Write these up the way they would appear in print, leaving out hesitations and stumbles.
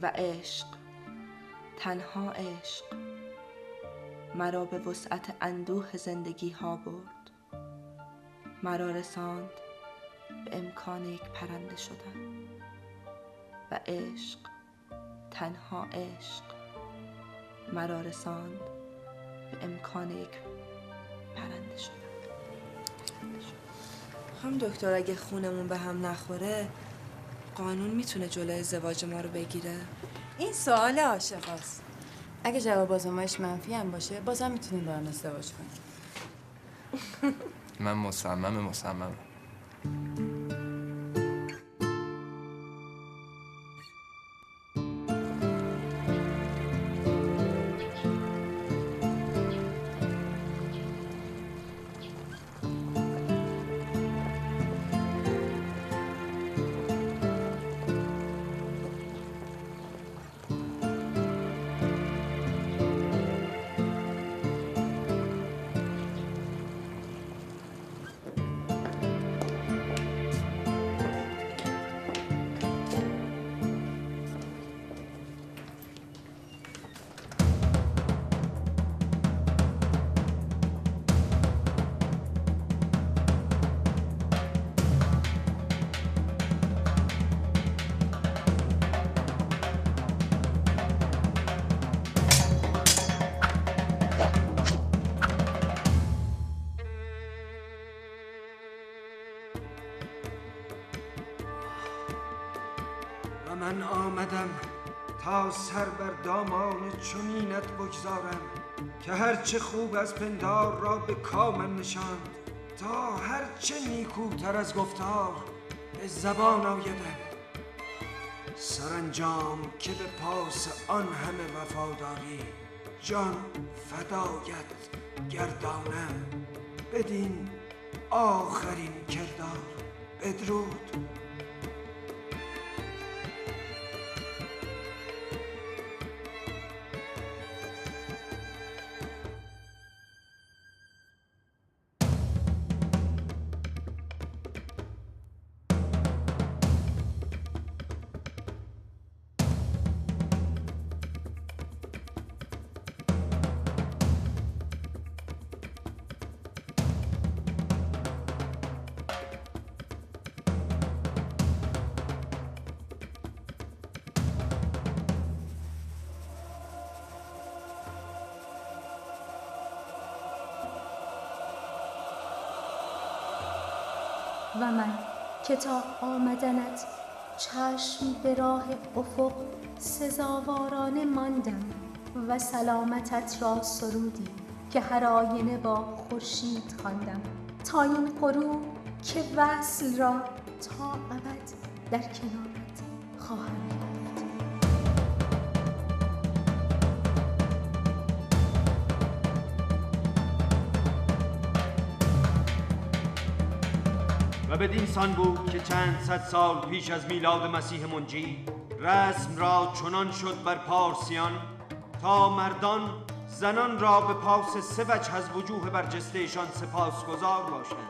و عشق، تنها عشق، مرا به وسعت اندوه زندگی ها برد، مرا رساند به امکان یک پرنده شدن. و عشق، تنها عشق، مرا رساند به امکان یک پرنده شدن. خانم دکتر، اگه خونمون به هم نخوره قانون میتونه جلوی ازدواج ما رو بگیره؟ این سوال عاشقاست. اگه جواب آزمایش منفی هم باشه بازم میتونیم با هم ازدواج کنیم. من مصممم. من آمدم تا سر بر دامان چنینت بگذارم که هرچه خوب از پندار را به کامم نشاند، تا هرچه نیکوتر از گفتار به زبان آیدم. سرانجام که به پاس آن همه وفاداری جان فدایت گردانم، بدین آخرین کردار بدرود. و من که تا آمدنت چشم به راه افق سزاوارانه ماندم و سلامتت را سرودی که هر آینه با خورشید خواندم، تا این غروب که وصل را تا ابد در کنارت خواهم یافت. و بدین سان بود که چند صد سال پیش از میلاد مسیح منجی رسم را چنان شد بر پارسیان تا مردان زنان را به پاس 3 وجه از وجوه برجستهشان سپاسگزار باشند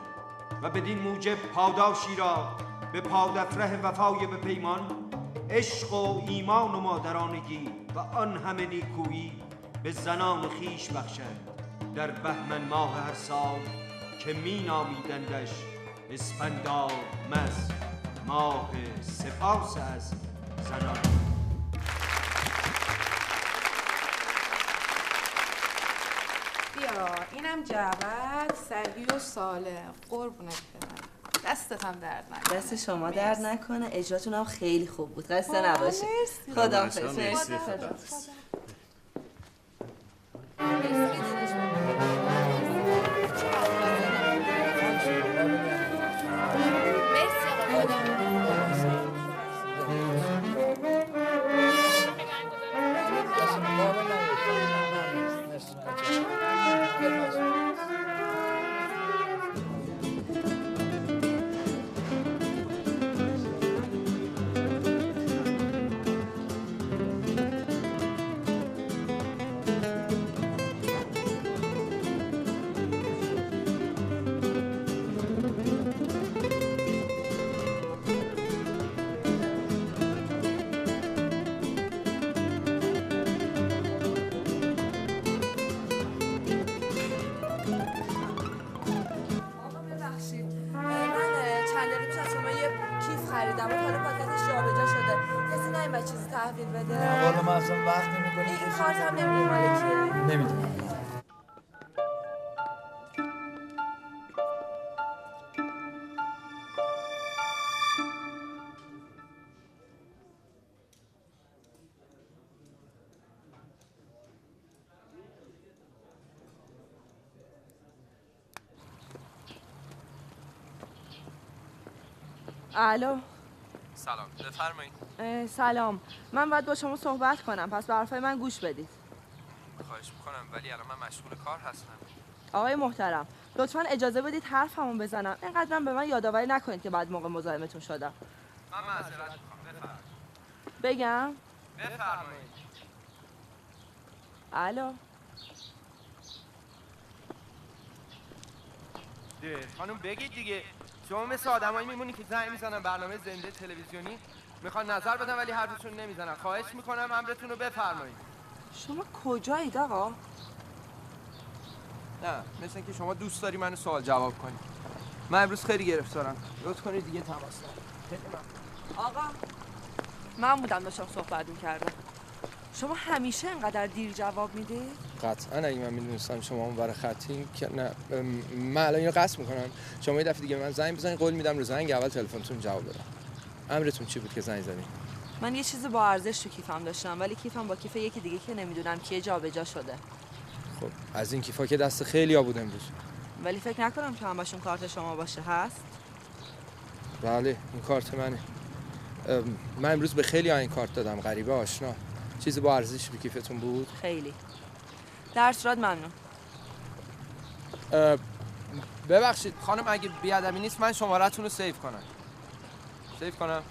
و بدین موجب پاداشی را به پادافره وفای به پیمان، عشق و ایمان و مادرانگی و آن همه نیکویی به زنان خیش بخشند در بهمن ماه هر سال که می نامیدندش اسفندار مز، ماه سپاس از زنان. بیا اینم جعبت صحیح و سالم، قربونت برم. دستت هم درد نکنه. دست شما درد نکنه. اجراتون هم خیلی خوب بود، خسته نباشید. خداحافظ. خریدم و حالا پاکتش جابجا شده. کسی نیومد چیزی تحویل بده؟ نه والا من اصلا وقت نمی‌کنم. این کارت هم نمیدونی مال کیه؟ نمیدونم. الو. سلام، بفرمایید. سلام. من باید با شما صحبت کنم، پس به حرفای من گوش بدید. خواهش میکنم ولی الان من مشغول کار هستم. آقای محترم، لطفاً اجازه بدید حرفمو بزنم. اینقدرم به من یادآوری نکنید که بعد موقع مزاحمتون شدم. من معذرت میخوام. بفرمایید. بگم؟ بفرمایید. الو. خانم بگید دیگه. شما مثل آدمایی میمونی که زنگ میزنن برنامه زنده تلویزیونی میخوان نظر بدن ولی حرفشون نمیزنن. خواهش میکنم امرتون رو بفرمایید. شما کجایید آقا؟ نه مثل اینکه شما دوست داری منو سوال جواب کنی. من امروز خیلی گرفتارم. لطف کنید دیگه تماس نگیرید. آقا من بودم داشتم صحبت میکردم. شما همیشه اینقدر دیر جواب میدید؟ قطعا اگه من میدونستم شما اون ور خطین که نه من الان اینو قصد میکنم شما یه دفعه دیگه من زنگ بزنید قول میدم رو زنگ اول تلفنتون جواب بدم. امرتون چی بود که زنگ زدین؟ من یه چیز با ارزش تو کیفم داشتم ولی کیفم با کیف یکی دیگه که نمیدونم کیه جابجا شده. خب از این کیفا که دست خیلی‌ها بود امروز. ولی فکر نکنم که همشون کارت شما باشه. هست؟ بله این کارت منه. من امروز به خیلی‌ها این کارت دادم. غریبه آشنا. چیزی با ارزشی تو کیفتون بود؟ خیلی. در صورت ممنون. ببخشید خانم اگه بیادبی نیست من شماره‌تون رو سیو کنم. سیو کنم؟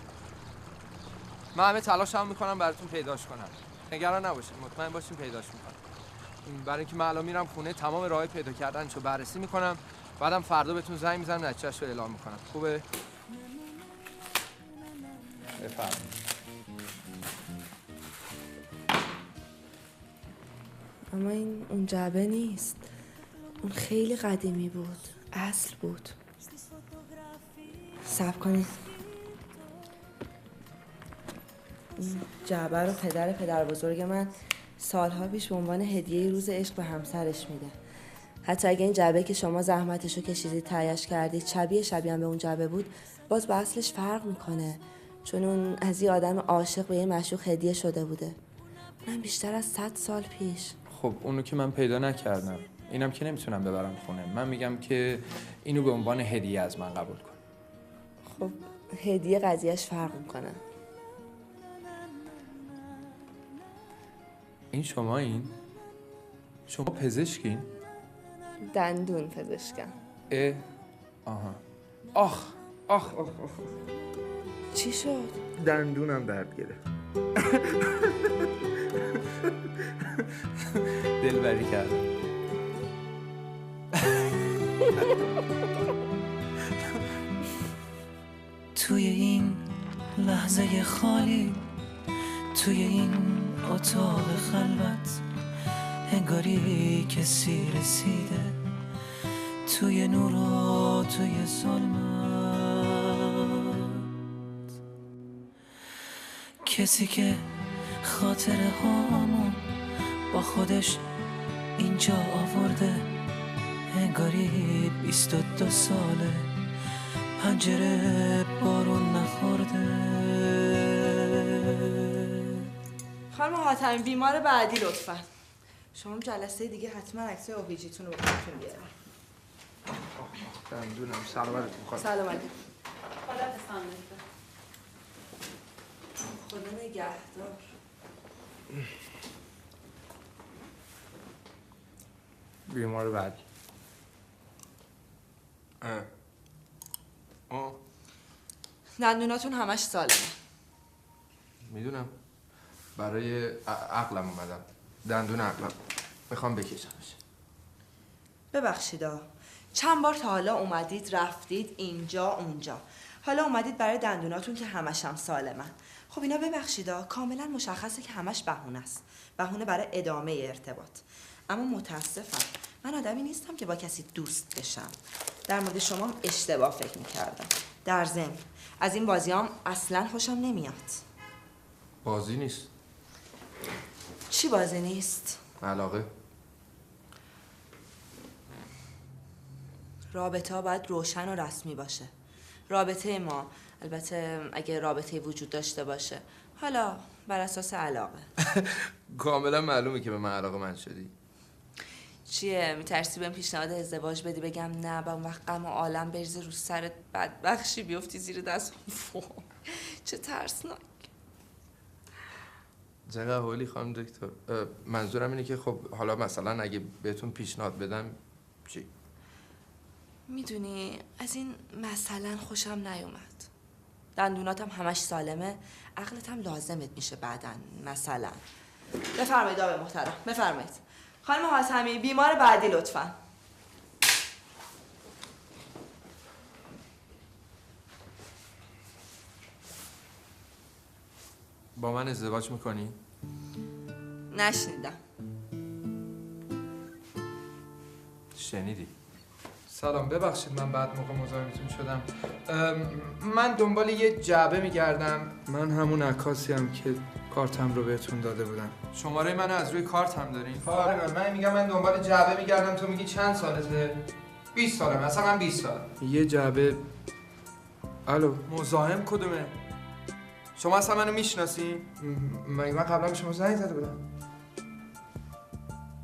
من همه تلاشم میکنم براتون پیداش کنم. نگران نباشید مطمئن باشین پیداش میکنم. برای اینکه من الان میرم خونه تمام راههای پیدا کردنشو بررسی میکنم. بعدم فردا بهتون زنگ میزنم نتیجه‌اش رو اعلام میکنم. خوبه؟ بفرمایید. اما این اون جعبه نیست. اون خیلی قدیمی بود. اصل بود. صبر کنید. این جعبه رو پدر بزرگ من سالها پیش به عنوان هدیه روز عشق به همسرش میده. حتی اگه این جعبه که شما زحمتشو کشیدید تهیه‌اش کردید شبیه هم به اون جعبه بود باز به اصلش فرق میکنه. چون اون از یه آدم عاشق به یه معشوق هدیه شده بوده. اونم بیشتر از 100 سال پیش. خب اونو که من پیدا نکردم. اینم که نمیتونم ببرم خونه. من میگم که اینو به عنوان هدیه از من قبول کن. خب هدیه قضیهش فرق میکنه. این شما پزشکین؟ دندون پزشکم. آها. آخ چی شد؟ دندونم درد گرفت. دلبری کردم. توی این لحظه خالی توی این اتاق خلوت انگاری کسی رسیده توی نور و توی ظلمت کسی که خاطره هامون با خودش اینجا آورده انگاری 22 ساله پنجره بارون نخورده. خانم حاتمی بیمار بعدی لطفاً. شما جلسه دیگه حتما عکسای اویجیتون رو بکنتون بیارم. دندونم سلامتتون خانم. سلامتی. خدا بسامدته. خدا نگهدار. بیمار بعدی. دندوناتون همش سالمه. میدونم برای عقلم اومدم. دندون عقلم میخوام بکشمش. ببخشیدا چند بار تا حالا اومدید رفتید اینجا اونجا، حالا اومدید برای دندوناتون که همش هم سالمن. خب اینا ببخشیدا کاملا مشخصه که همش بهونه است، بهونه برای ادامه ارتباط. اما متاسفم من آدمی نیستم که با کسی دوست بشم. در مورد شما هم اشتباه فکر میکردم. در ضمن از این بازیام اصلا خوشم نمیاد. بازی نیست. چی بازی نیست؟ علاقه. رابطه ها باید روشن و رسمی باشه. رابطه ما، البته اگه رابطه وجود داشته باشه، حالا بر اساس علاقه. کاملا معلومه که به من علاقه من شدی. چیه میترسی بهم پیشنهاد ازدواج بدی بگم نه، با اون وقت غم و عالم بریزه رو سرت، بدبخشی بیفتی زیر دست. چه ترسناک. چقدر حالی خانم دکتر. منظورم اینه که خب حالا مثلا اگه بهتون پیشنهاد بدم چی؟ میدونی از این مثلا خوشم نیومد. دندوناتم همش سالمه، عقلتم لازمت میشه بعدن. مثلا بفرمایید آقای محترم، بفرمایید. خانم حاتمی بیمار بعدی لطفا. با من ازدواج میکنی؟ نشنیدم. شنیدی؟ سلام، ببخشید من بعد موقع مزاحمتون شدم. من دنبال یه جعبه میگردم. من همون عکاسیم که کارتم رو بهتون داده بودم. شماره منو از روی کارتم دارین؟ آره من میگم من دنبال جعبه میگردم، تو میگی چند سالته؟ 20 سالم، مثلا من 20 سال. یه جعبه. الو، مزاحم کدومه؟ شما اصلا منو میشناسین؟ من قبلا به شما زنگ زده بودم.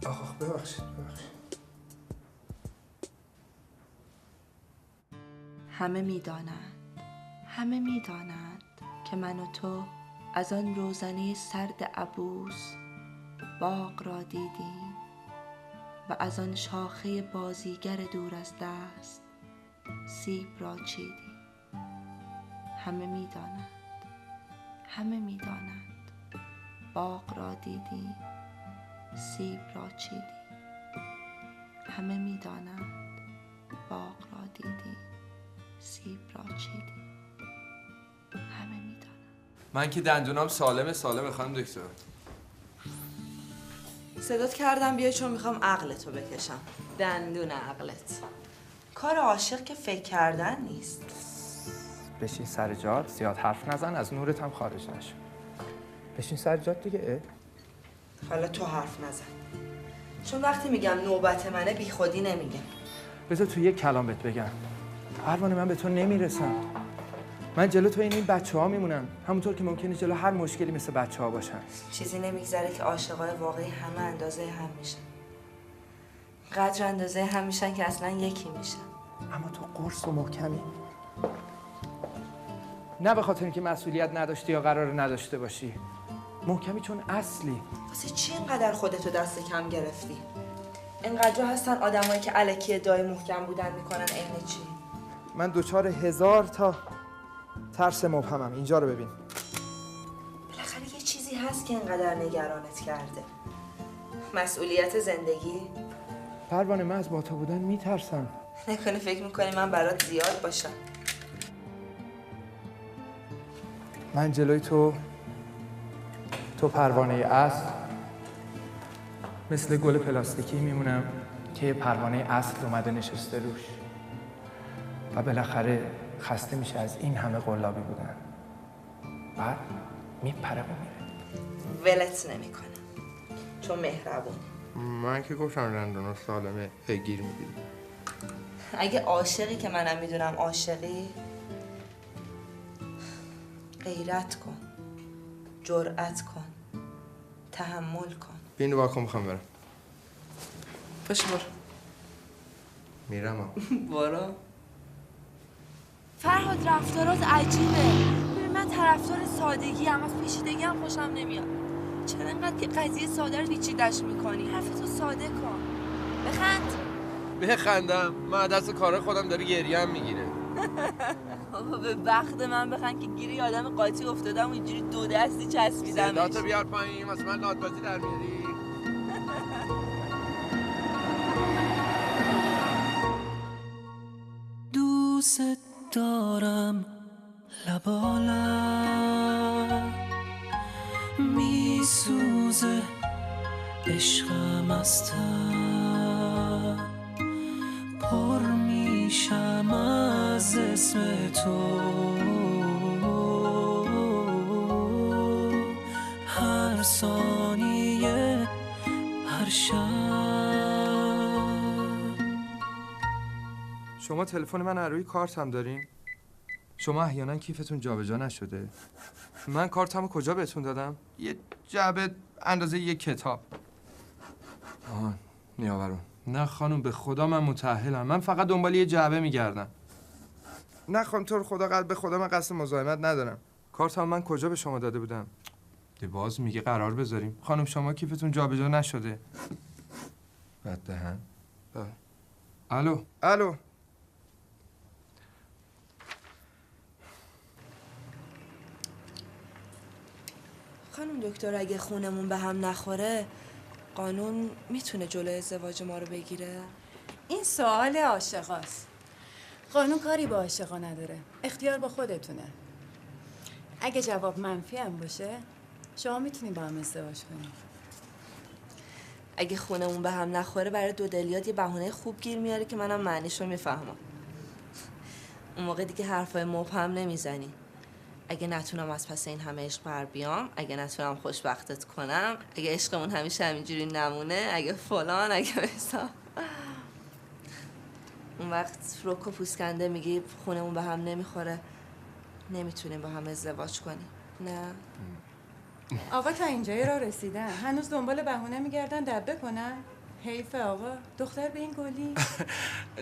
آخ ببخشید. همه میدانند که من و تو از آن روزنه سرد عبوس باغ را دیدیم و از آن شاخه بازیگر دور از دست سیب را چیدیم. همه میدانند باغ را دیدیم، سیب را چیدیم. همه میدانند باغ را دیدیم، سیب را چیدیم. همه میدانند. من که دندونام سالمه خانم دکتر. صدات کردم بیای چون میخوام عقلتو بکشم. دندون عقلت. کار عاشق که فکر کردن نیست. بشین سر جات، زیاد حرف نزن، از نورت هم خارج نشو. بشین سر جات دیگه. حالا تو حرف نزن، چون وقتی میگم نوبت منه بی خودی نمیگم. بذار تو یک کلام بهت بگم. پروانه من به تو نمیرسم. من جلو تو این بچه‌ها میمونم، همونطور که ممکنه جلو هر مشکلی مثل بچه‌ها باشن. چیزی نمیگذره که عاشقای واقعی همه اندازه هم میشن. قدر اندازه هم میشن که اصلا یکی میشن. اما تو قرص و محکمی. نه به خاطر اینکه مسئولیت نداشتی یا قرار نداشته باشی. محکمی چون اصلی. واسه چی اینقدر خودتو دست کم گرفتی؟ اینقدر هستن آدمایی که الکی ادعای محکم بودن میکنن عین چی؟ من دوچار 1000 تا ترس مبهمم. اینجا رو ببین. بالاخره یه چیزی هست که اینقدر نگرانت کرده. مسئولیت زندگی؟ پروانه من از با تو بودن میترسم. نکنه فکر میکنی من برات زیاد باشم. من جلوی تو پروانه اصل مثل گل پلاستیکی میمونم که یه پروانه اصل اومده نشسته روش و بالاخره خسته میشه از این همه قلابی بودن. بعد میپره و میره. ولت نمیکنم چون مهربون. من که گفتم دندونا سالمه، گیر میگیری. اگه عاشقی که منم میدونم عاشقی، غیرت کن، جرأت کن، تحمل کن. اینو واکن میخوام برم. پاش برو. میرم برو. فرهاد رفتارات عجیبه. ببین من طرفدار سادگی ام، از پیچیدگی هم خوشم نمیاد. چرا اینقدر که قضیه ساده رو پیچیدش میکنی؟ حرفتو ساده کن. بخند. بخندم؟ من دست کار خودم داره گریه هم میگیره. بابا به بخت من بخند که گیری آدم قاطی افتادم و اینجوری دو دستی چسبیدمش. صداتو بیار پایین، واسه من نادبازی در میاری. دوست دارم لبالم میسوزه عشقم از تن، پر میشم از اسم تو هر ثانیه هر شب. شما تلفن من روی کارتم دارین؟ شما احیانا کیفتون جابجا نشده؟ من کارتمو کجا بهتون دادم؟ یه جعبه اندازه یه کتاب. آها نیاورون. نه خانم به خدا من متأهلم. من فقط دنبال یه جعبه میگردم. نه خانم تو رو خدا به خدا من قصد مزاحمت ندارم. کارتم من کجا به شما داده بودم؟ باز میگه قرار بذاریم. خانم شما کیفتون جابجا نشده. بد دهن. الو. الو. خانم دکتر اگه خونمون به هم نخوره قانون میتونه جلوی ازدواج ما رو بگیره؟ این سوال عاشقاست. قانون کاری با عاشقا نداره. اختیار با خودتونه. اگه جواب منفی هم باشه شما میتونید با هم ازدواج کنید. اگه خونمون به هم نخوره برای دو دلیات یه بهونه خوب گیر میاره که منم معنیشو میفهمم. اون موقع دیگه حرفای مبهم نمیزنی. اگه نتونم از پس این همه عشق بر بیام، اگه نتونم خوشبختت کنم، اگه عشقمون همیشه همینجوری نمونه، اگه فلان، اگه بسا، اون وقت رک و پوسکنده میگی خونمون به هم نمیخوره، نمیتونیم با هم ازدواج کنیم. نه؟ آقا تا اینجای راه رسیدن هنوز دنبال بهونه میگردن دبه کنن؟ حیفه آقا. دختر به این گلی؟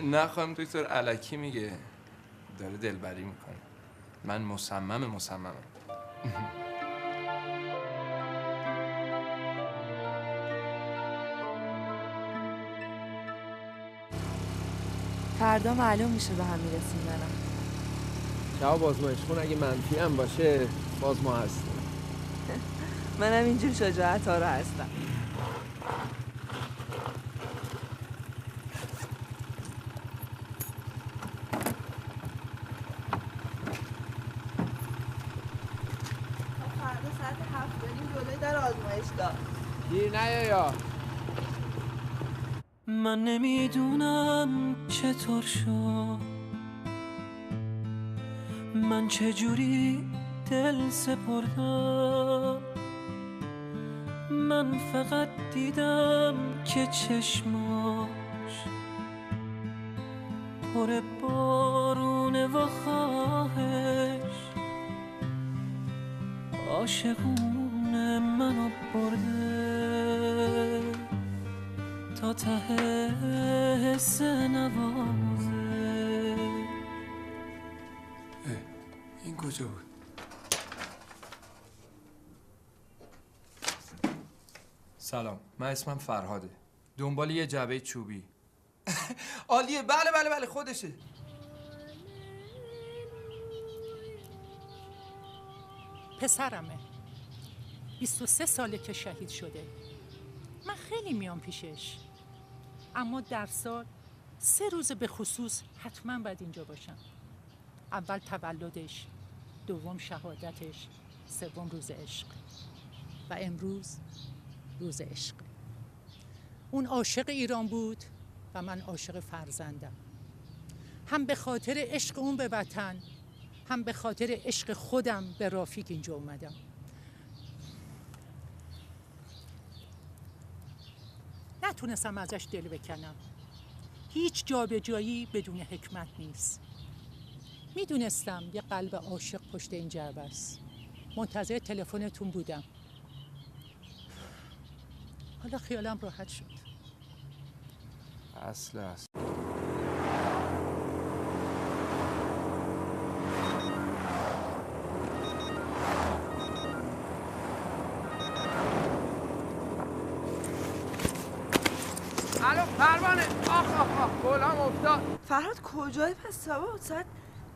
نه خانم دکتر الکی میگه. داره دلبری میکنه. من مصممم. فردا معلوم میشه به هم میرسیم یا نه. جواب آزمایشخون اگه منفی هم باشه باز ما هستیم. منم اینجور شجاعت ها رو هستم. فردا ساعت 7 بریم جلوی در آزمایشگاه. گیر نیا. من نمیدونم چطور شد، من چجوری دل سپردم. من فقط دیدم که چشماش پر بارونه و خواهش عاشقونه منو برده تا ته حس نوازه. این کجا بود؟ سلام، من اسمم فرهاده. دنبال یه جعبه چوبی. عالیه. بله خودشه. پسرمه 23 ساله که شهید شده. من خیلی میام پیشش، اما در سال 3 روز به خصوص حتما باید اینجا باشم. اول تولدش، دوم شهادتش، سوم روز عشق و امروز روز عشق. اون عاشق ایران بود و من عاشق فرزندم. هم به خاطر عشق اون به وطن، هم به خاطر عشق خودم به رافیق اینجا اومدم. نتونستم ازش دل بکنم. هیچ جابجایی بدون حکمت نیست. میدونستم یه قلب عاشق پشت این جعبه است. منتظر تلفنتون بودم. حالا خیالم راحت شد. اصل الو پروانه. آخ گلم افتاد. فرهاد کجایی پس سبا؟ ساعت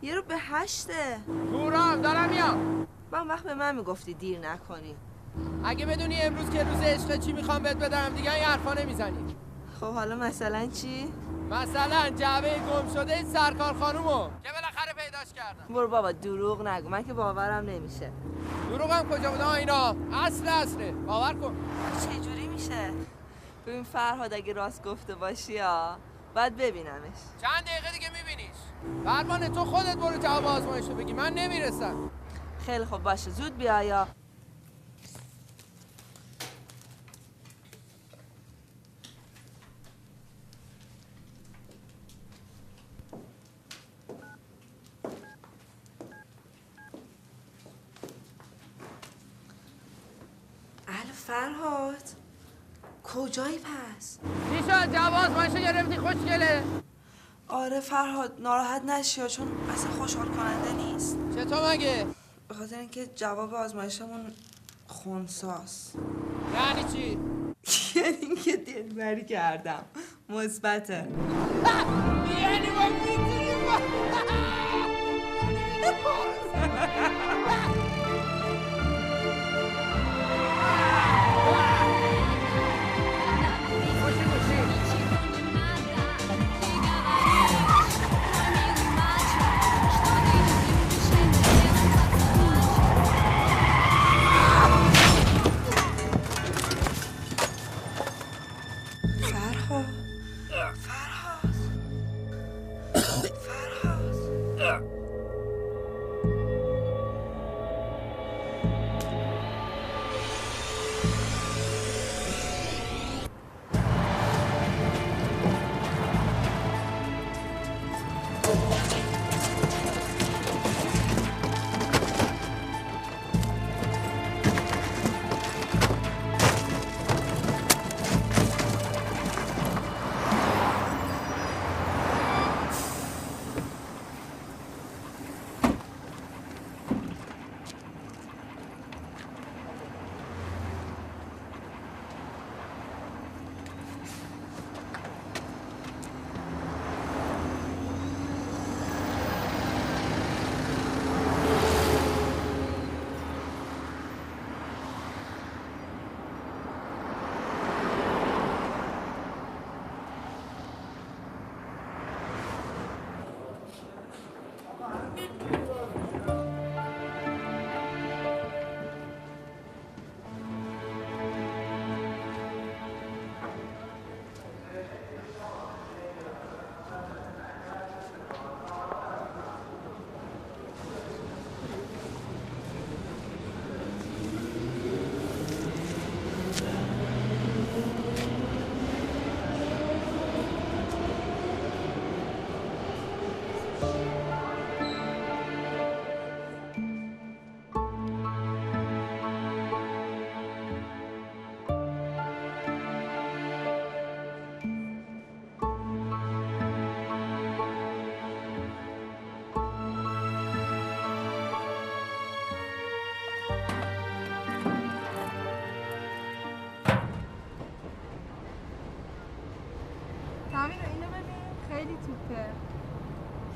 7:50. دورم دارم میام. من وقت به من میگفتی دیر نکنی. اگه بدونی امروز که روز عشق چی میخوام بهت بدم دیگه این حرفا نمیزنی. خب حالا مثلا چی؟ مثلا جعبه گم شده سرکار خانومو که بالاخره پیداش کردم. برو بابا دروغ نگو، من که باورم نمیشه. دروغم کجا بوده اینا؟ اصله باور کن. چجوری میشه؟ ببین فرهاد اگه راست گفته باشی باید ببینمش. چند دقیقه دیگه میبینیش. پروانه تو خودت برو جواب آزمایشو بگی، من نمیرسم. خیلی خوب باشه زود بیا. یا فرهاد کجایی پس؟ چی شد؟ جواب آزمایشو گرفتی خوشگله؟ آره فرهاد ناراحت نشی چون اصلا خوشحال کننده نیست. چطور مگه؟ به خاطر اینکه جواب آزمایشمون خنثاست. یعنی چی؟ یعنی اینکه دلبری کردم مثبته. یعنی ما میتونیم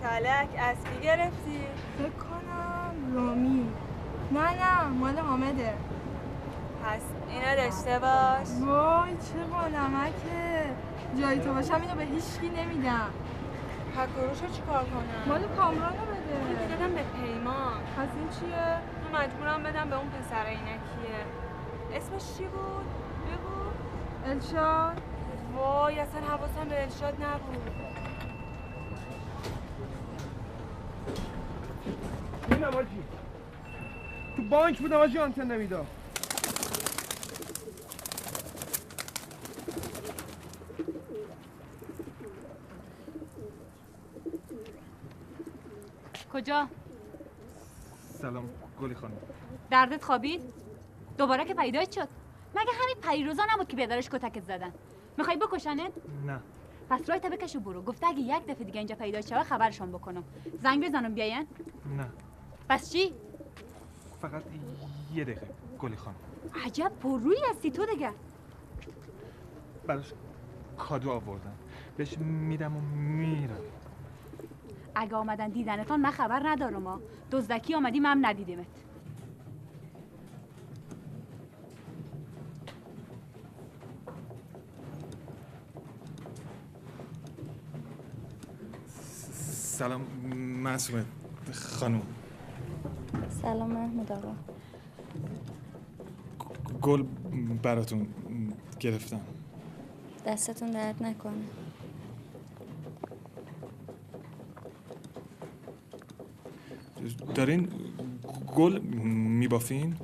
کلک اسبی گرفتی؟ فکر کنم رامی. نه مال حامده. پس اینو داشته باش. وای چه قلمکه. جای تو باشم اینو به هیچکی نمیدم. پکروشو چیکار کنم؟ مال کامرانو بده. اینو دادم به پیمان. پس این چیه؟ من مجبورم بدم به اون پسر عینکیه. اسمش چی بود؟ بگو. الشاد. وای اصلا حواسم به الشاد نبود. اینم آجی تو بانک بودم آجی آنتن نمیداد. کجا؟ سلام گلی خانم. دردت خوابید؟ دوباره که پیدایت شد؟ مگه همین پریروزا نبود که بیادرش کتکت زدن؟ میخوای بکشنت؟ نه. پس رایت بکش و برو. گفته اگه یک دفعه دیگه اینجا پیدا شه خبرشون بکنم. زنگ بزنم بیاین؟ نه. پس چی؟ فقط یه دقیقه گلی خانم. عجب پررویی هستی تو دیگه. براش کادو آوردم بهش میدم و میرم. اگه آمدن دیدنتان من خبر ندارم ها. دزدکی آمدی من ندیدمت. سلام معصومه خانم. سلام محمود آقا. گل براتون گرفتم. دستتون درد نکنه. دارین گل میبافین؟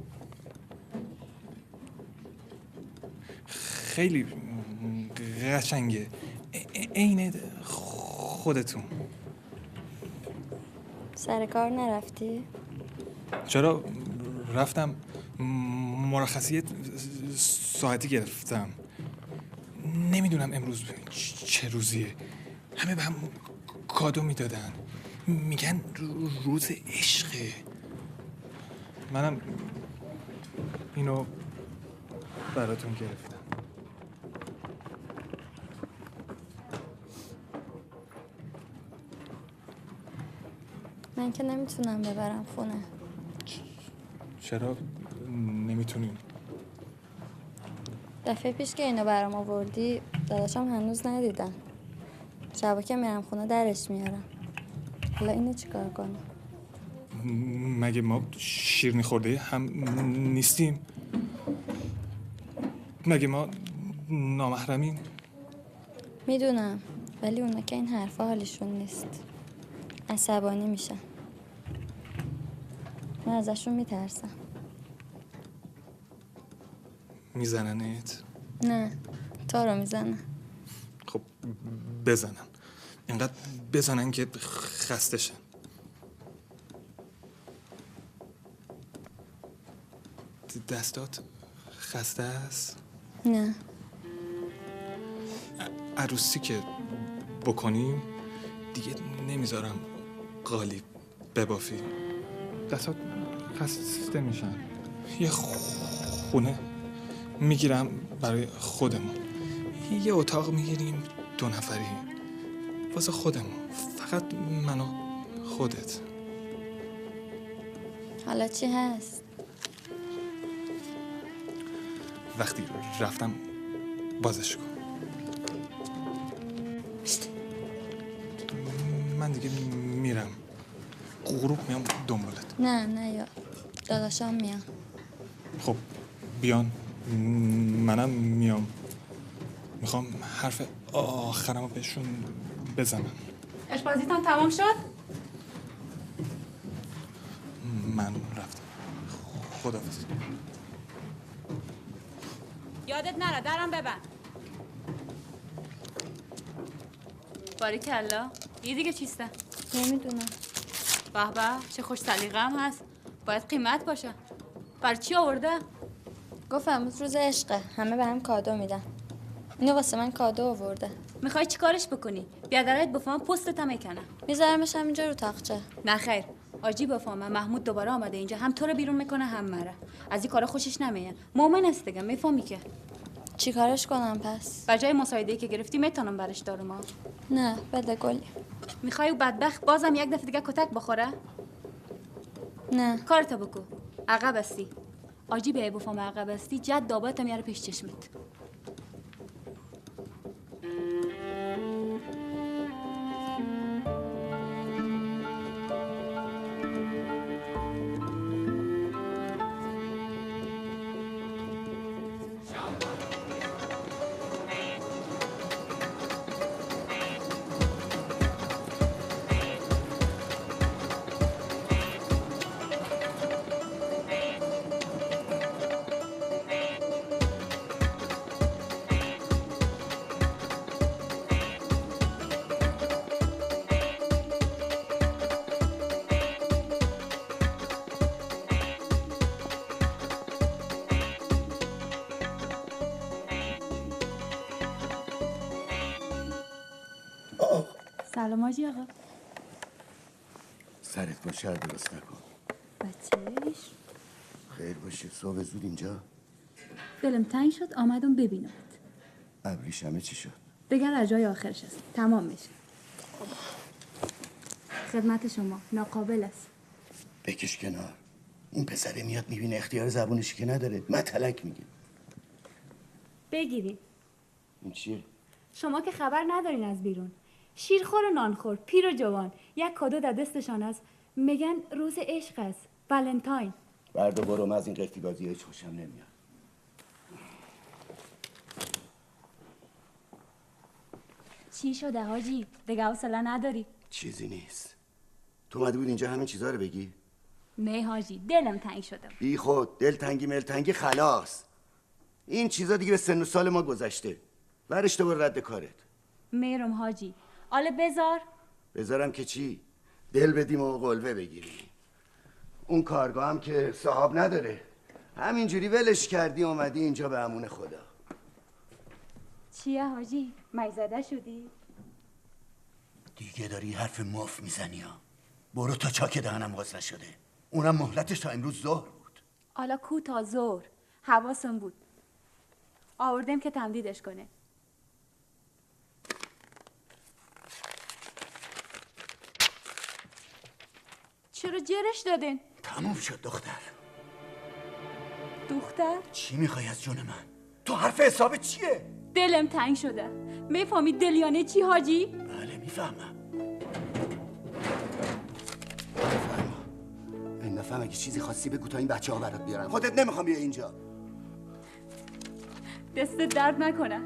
خیلی قشنگه، عین خودتون. سر کار نرفتی؟ چرا رفتم مرخصی ساعتی گرفتم. نمیدونم امروز چه روزیه. همه به هم کادو میدادن، میگن روز عشقه. منم اینو براتون گرفتم. من که نمیتونم ببرم خونه. چرا نمیتونین؟ دفعه پیش که اینو برام آوردی داداشم هنوز ندیدم. شبا که میرم خونه درش میارم. حالا اینو چیکار کنم؟ مگه ما شیرینی خورده هم نیستیم؟ مگه ما نامحرمیم؟ میدونم، ولی اونا که این حرفا حالشون نیست. عصبانی میشن. من ازشون میترسم. میزننت؟ نه، تو رو میزنن. خب بزنن، اینقدر بزنن که خسته شن. دستات خسته است؟ نه. عروسی که بکنیم دیگه نمیذارم قالی ببافی. دستات خسته میشن. یه خونه میگیرم برای خودمون، یه اتاق میگیریم 2 نفری واسه خودمون، فقط من و خودت. حالا چی هست؟ وقتی رفتم بازش کن. من دیگه میرم، غروب میام دنبالت. نه یا داداشم میام. خب بیان، منم میام. میخوام حرف آخرمو بهشون بزنم. آشپزیتون تمام شد؟ من رفتم. خداحافظ. یادت نره درم ببند. باریکلا. یه دیگه چیسته؟ نمیدونم. به به چه خوش سلیقه هم هست. باید قیمت باشه. برای چی آورده؟ گفت امروز روز عشقه، همه به هم کادو میدن. اینو واسه من کادو آورده. میخوای چی کارش بکنی؟ بیادرت بفهم پستت هم میکنه. میذارمش همینجا رو تاقچه. نه خیر. آجی بفهمه محمود دوباره آمده اینجا، هم تو رو بیرون میکنه هم مره. از این کارا خوشش نمیاد. مومن است دیگه، میفهمی که. چی کارش کنم پس؟ بجای مساعده‌ای که گرفتی میتونم برش دارم. نه بده گلی. میخوای او بدبخت بازم یک دفعه دیگه کتک بخوره؟ نه. کارتو بکو. عقب استی. آجی به بفهمه عقب استی، جد دابت میاره پیش چشمت. سلام آجی آقا. سرت باشه، درست نکن. بچهش خیر باشه. صبح زود اینجا؟ دلم تنگ شد آمدم ببینمت. ابریشمه چی شد؟ دیگر از جای آخرش است. تمام میشه. خدمت شما ناقابل است. بکش کنار. این پسره میاد میبینه اختیار زبونشی که نداره. متلک میگه. بگیرین. این چیه؟ شما که خبر ندارین از بیرون. شیرخور و نانخور، پیر و جوان، یک کادو در دستشان است. میگن روز عشق است، ولنتاین. بردا برو، از این قفتی بازی هیچ خوشم نمیاد. چی شده حاجی؟ دیگه حوصله نداری؟ چیزی نیست. تو اومده بود اینجا همین چیزا رو بگی؟ نه حاجی، دلم تنگ شده. بی خود، دل تنگی ملتنگی خلاص. این چیزا دیگه به سن و سال ما گذشته. برش تو رد کارت. میرم حاجی. آله بذارم که چی؟ دل بدیم و قلبه بگیریم. اون کارگاه هم که صاحب نداره. همینجوری ولش کردی اومدی اینجا به امون خدا. چیه حاجی؟ مایزده شدی؟ دیگه داری حرف مف میزنی ها. برو تا چاک دهنم باز نشده. اونم مهلتش تا امروز ظهر بود. حالا کو تا ظهر حواسم بود. آوردم که تمدیدش کنه. چرا جرش دادین؟ تموم شد دختر. دختر؟ چی میخوای از جون من؟ تو حرف حساب چیه؟ دلم تنگ شده. میفهمی دل یعنی چی حاجی؟ بله میفهمم. این دفعه اگه چیزی خاصی بگو تا این بچه ها برات بیارن. خودت نمیخوام بیا اینجا. دست درد نکنه.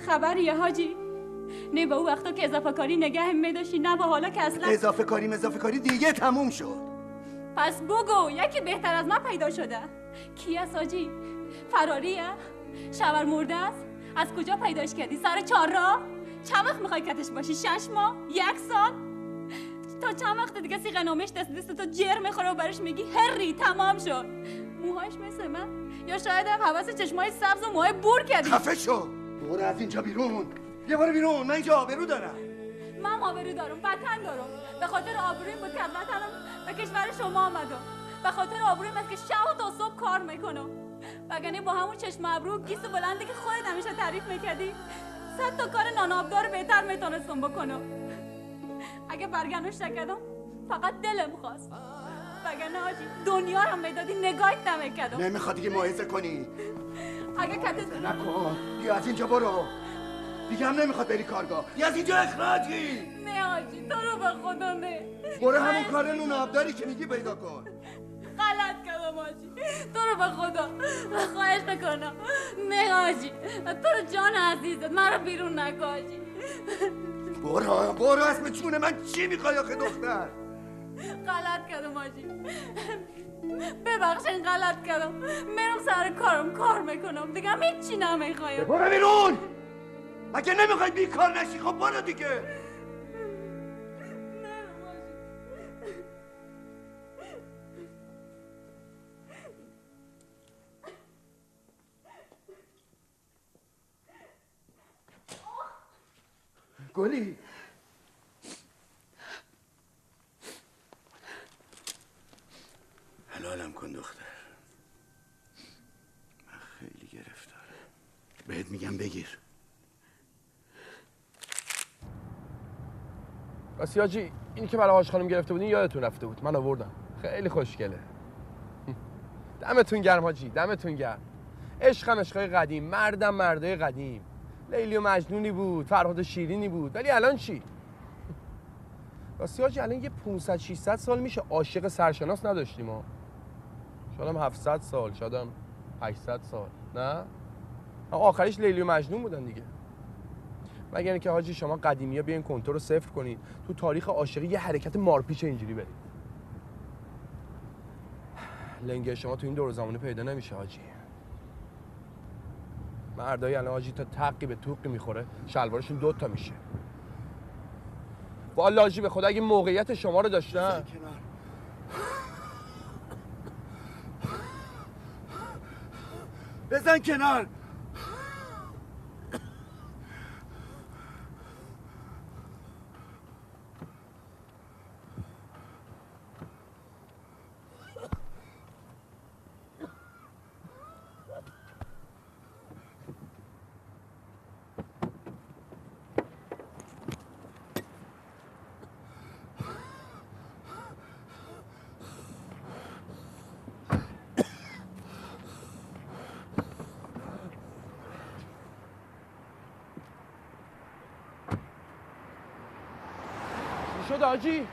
خبریه حاجی؟ نه به اون وقتا که اضافه کاری نگه میداشی، نه به حالا که اصلا اضافه کاری دیگه تموم شد. پس بگو یکی بهتر از من پیدا شده. کی است حاجی؟ فراریه؟ شور مرده است؟ از کجا پیداش کردی؟ سر چهارراه؟ چند وقت میخوای کتش باشی؟ 6 ماه؟ 1 سال؟ تا چند وقت دیگه سیغ نامش دست تو جر میخوره و برش میگی هری تمام شد؟ موهاش مثل من؟ یا شاید هم حواس چشمای سبز و موهای بور کردی؟ خفه شو. برو از اینجا بیرون. یه بار بیرون. من اینجا آبرو دارم. من آبرو دارم، وطن دارم. به خاطر آبرویم بود که از وطنم به کشور شما آمدم. به خاطر آبرویم است که شب تا صبح کار میکنم. وگرنه با همون چشم ابرو گیس بلندی که خودت همیشه تعریف میکردی 100 تا کار نانآبدار بهتر میتونستم بکنم. اگه برگنوش نکردم فقط دلم خواست. وگرنه حاجی دنیا رو میدادی نگاهت نمیکردم. نمیخواد دیگه موعظه کنی. اگه کتت نکن. بیا از اینجا برو. دیگه هم نمیخواد بری کارگاه. بیا از اینجا اخراجی. نه حاجی تو رو به خدا نه. برو همون کار نون آبداری که میگی پیدا کن. غلط کردم حاجی. تو رو به خدا خواهش میکنم نه حاجی. تو رو جان عزیزت من رو بیرون نکن حاجی. برو اسم چونه من چی میخوای آخه دختر؟ غلط کردم حاجی. ببخشین غلط کردم. میرم سر کارم کار میکنم دیگه هم هیچی نمیخوایم. برو بیرون. اگه نمیخوای بیکار نشی خب برو دیگه. گلی حلالم کن دختر. من خیلی گرفتارم. بهت میگم بگیر. راستی حاجی اینی که برای حاج خانم گرفته بودین یادتون رفته بود. من آوردم. خیلی خوشگله. دمتون گرم حاجی. دمتون گرم. عشقم عشقای قدیم، مردم مردای قدیم. لیلی و مجنونی بود، فرهاد و شیرینی بود. ولی الان چی؟ راستی حاجی الان یه 500 600 سال میشه عاشق سرشناس نداشتیم ها. شاید هم 700 سال، شاید هم 800 سال. نه؟ آخریش لیلی و مجنون بودن دیگه. مگر اینکه حاجی شما قدیمی‌ها بیاین کنتور رو صفر کنید، تو تاریخ عاشقی یه حرکت مارپیچ اینجوری برید. لنگه شما تو این دور زمانه پیدا نمیشه حاجی. مردای الان حاجی تا تقی به توقی میخوره شلوارشون 2 تا میشه. والله حاجی به خدا اگه موقعیت شما رو داشتن بزن کنار. شده حاجی؟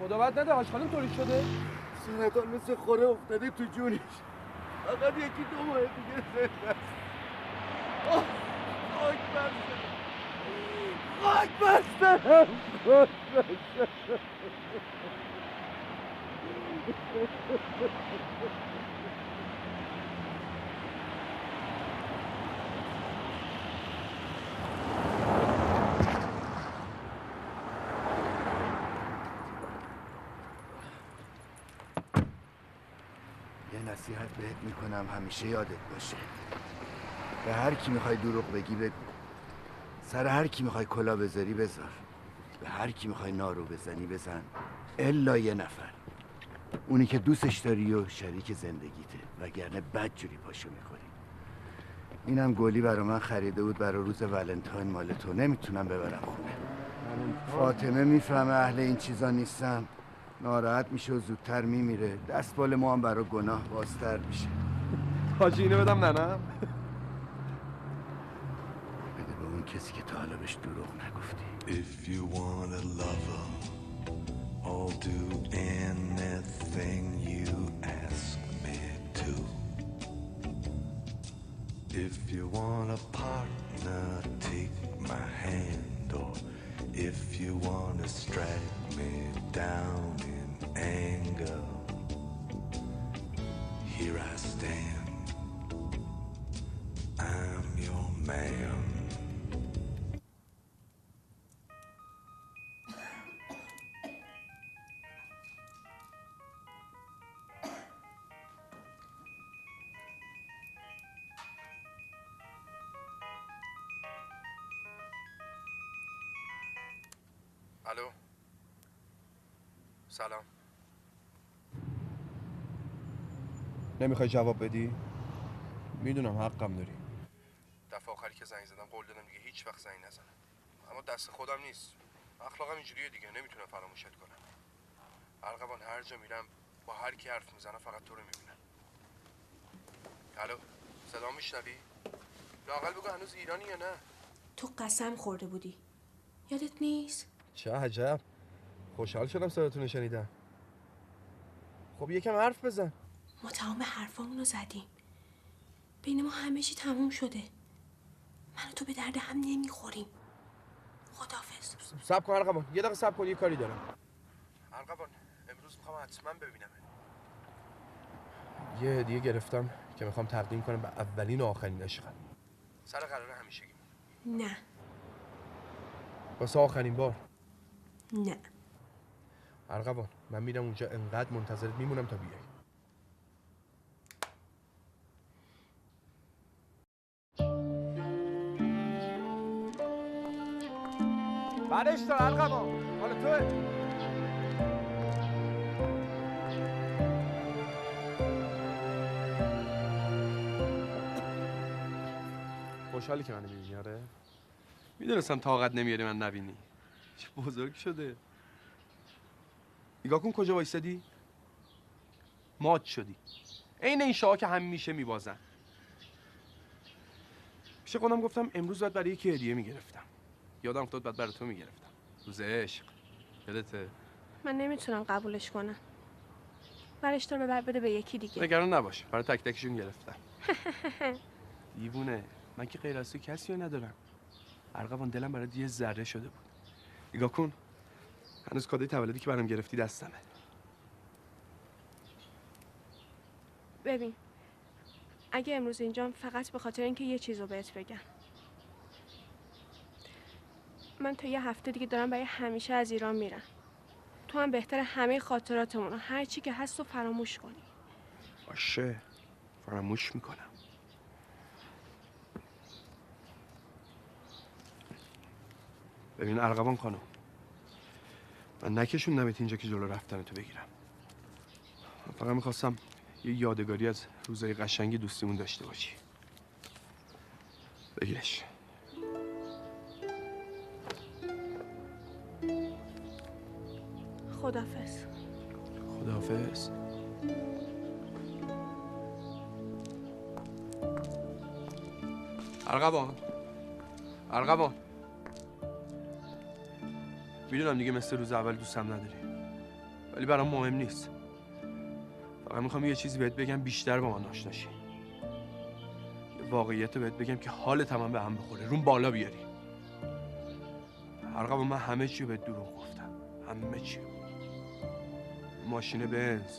خدا بد نده حاج خانم طوری شده؟ سرطان مثل خوره افتاده تو جونش. فقط 1-2 ماه دیگه زنده است. خاک بر سرم. خاک بر سرم. نصیحت بهت میکنم همیشه یادت باشه، به هر کی میخوای دروغ بگی بگو، سر هر کی میخوای کلا بذاری بذار، به هر کی میخوای نارو بزنی بزن، الا یه نفر، اونی که دوستش داری و شریک زندگیته، وگرنه بدجوری پاشو میخوری. اینم گلی برا من خریده بود برای روز ولنتاین مال تو، نمیتونم ببرم خونه. فاطمه میفهمه اهل این چیزا نیستم، ناراحت میشه و زودتر میمیره، دستبال ما هم برای گناه بازتر میشه. حاجی اینو بدم ننم؟ بده به اون کسی که تا حالا بهش دروغ نگفتی. If you want a lover, I'll do anything you ask me to. If you want a partner, take my hand, or if you want to strike me down in anger, here I stand, I'm your man. الو سلام. نمیخوای جواب بدی؟ میدونم حقم داری. دفعه آخری که زنگ زدم قول دادم دیگه هیچ وقت زنگ نزنم، اما دست خودم نیست، اخلاقم اینجوریه دیگه، نمیتونم فراموشت کنم. ارغوان هر جا میرم با هر کی حرف میزنم فقط تو رو میبینم. الو صدا میشنوی؟ لااقل بگو هنوز ایرانی یا نه؟ تو قسم خورده بودی، یادت نیست؟ چه عجب، خوشحال شدم صداتون رو شنیدم. خب یکم حرف بزن. ما تمام حرفامون رو زدیم، بین ما همه چی تموم شده، من و تو به درد هم نمیخوریم. خداحافظ. صبر کن ارغوان، یه دقیقه صبر کن، یه کاری دارم. ارغوان امروز میخوام حتما ببینم. یه هدیه گرفتم که میخوام تقدیم کنم به اولین و آخرین عشقم. سر قرار همیشگی. نه. واسه آخرین بار. نه. ارغوان من میرم اونجا، انقدر منتظرت میمونم تا بیای. بعدش دار ارغوان، حالا توه. خوشحالی که منو میبینی؟ آره میدونستم طاقت نمیاری من نبینی. چه بزرگ شده. نگاه کن کجا وایسادی؟ مات شدی. عین این شاها که همیشه میبازن. پیش خودم گفتم امروز باید برای یکی هدیه میگرفتم. یادم افتاد بعد برای تو میگرفتم. روز عشق. یادته؟ من نمیتونم قبولش کنم. برش تو رو بده به یکی دیگه. نگران نباش، برای تک تکشون گرفتم. دیوونه، من که غیر از تو کسی رو ندارم. ارغوان دلم برات یه ذره شده بود. نگاه کن، هنوز کادوی تولدی که برام گرفتی دستمه. ببین، اگه امروز اینجام فقط به خاطر اینکه یه چیزو بهت بگم. من تا یه هفته دیگه دارم برای همیشه از ایران میرم. تو هم بهتر همه خاطراتمون، هر چی که هست رو فراموش کنی. باشه، فراموش میکنم. ببین ارغوان خانم، من نکشوندمت اینجا که جلو رفتن تو بگیرم. من فقط میخواستم یه یادگاری از روزای قشنگ دوستیمون داشته باشی. بگیرش. خداحافظ. خداحافظ. ارغوان، ارغوان، میدونم دیگه مثل روز اول دوستم نداری، ولی برام مهم نیست. فقط میخوام یه چیزی بهت بگم بیشتر با من آشنا شی. یه واقعیت رو بهت بگم که حال تمام به هم بخوره، روم بالا بیاری. ارغوان من همه چی رو بهت دروغ گفتم، همه چی. ماشین بنز،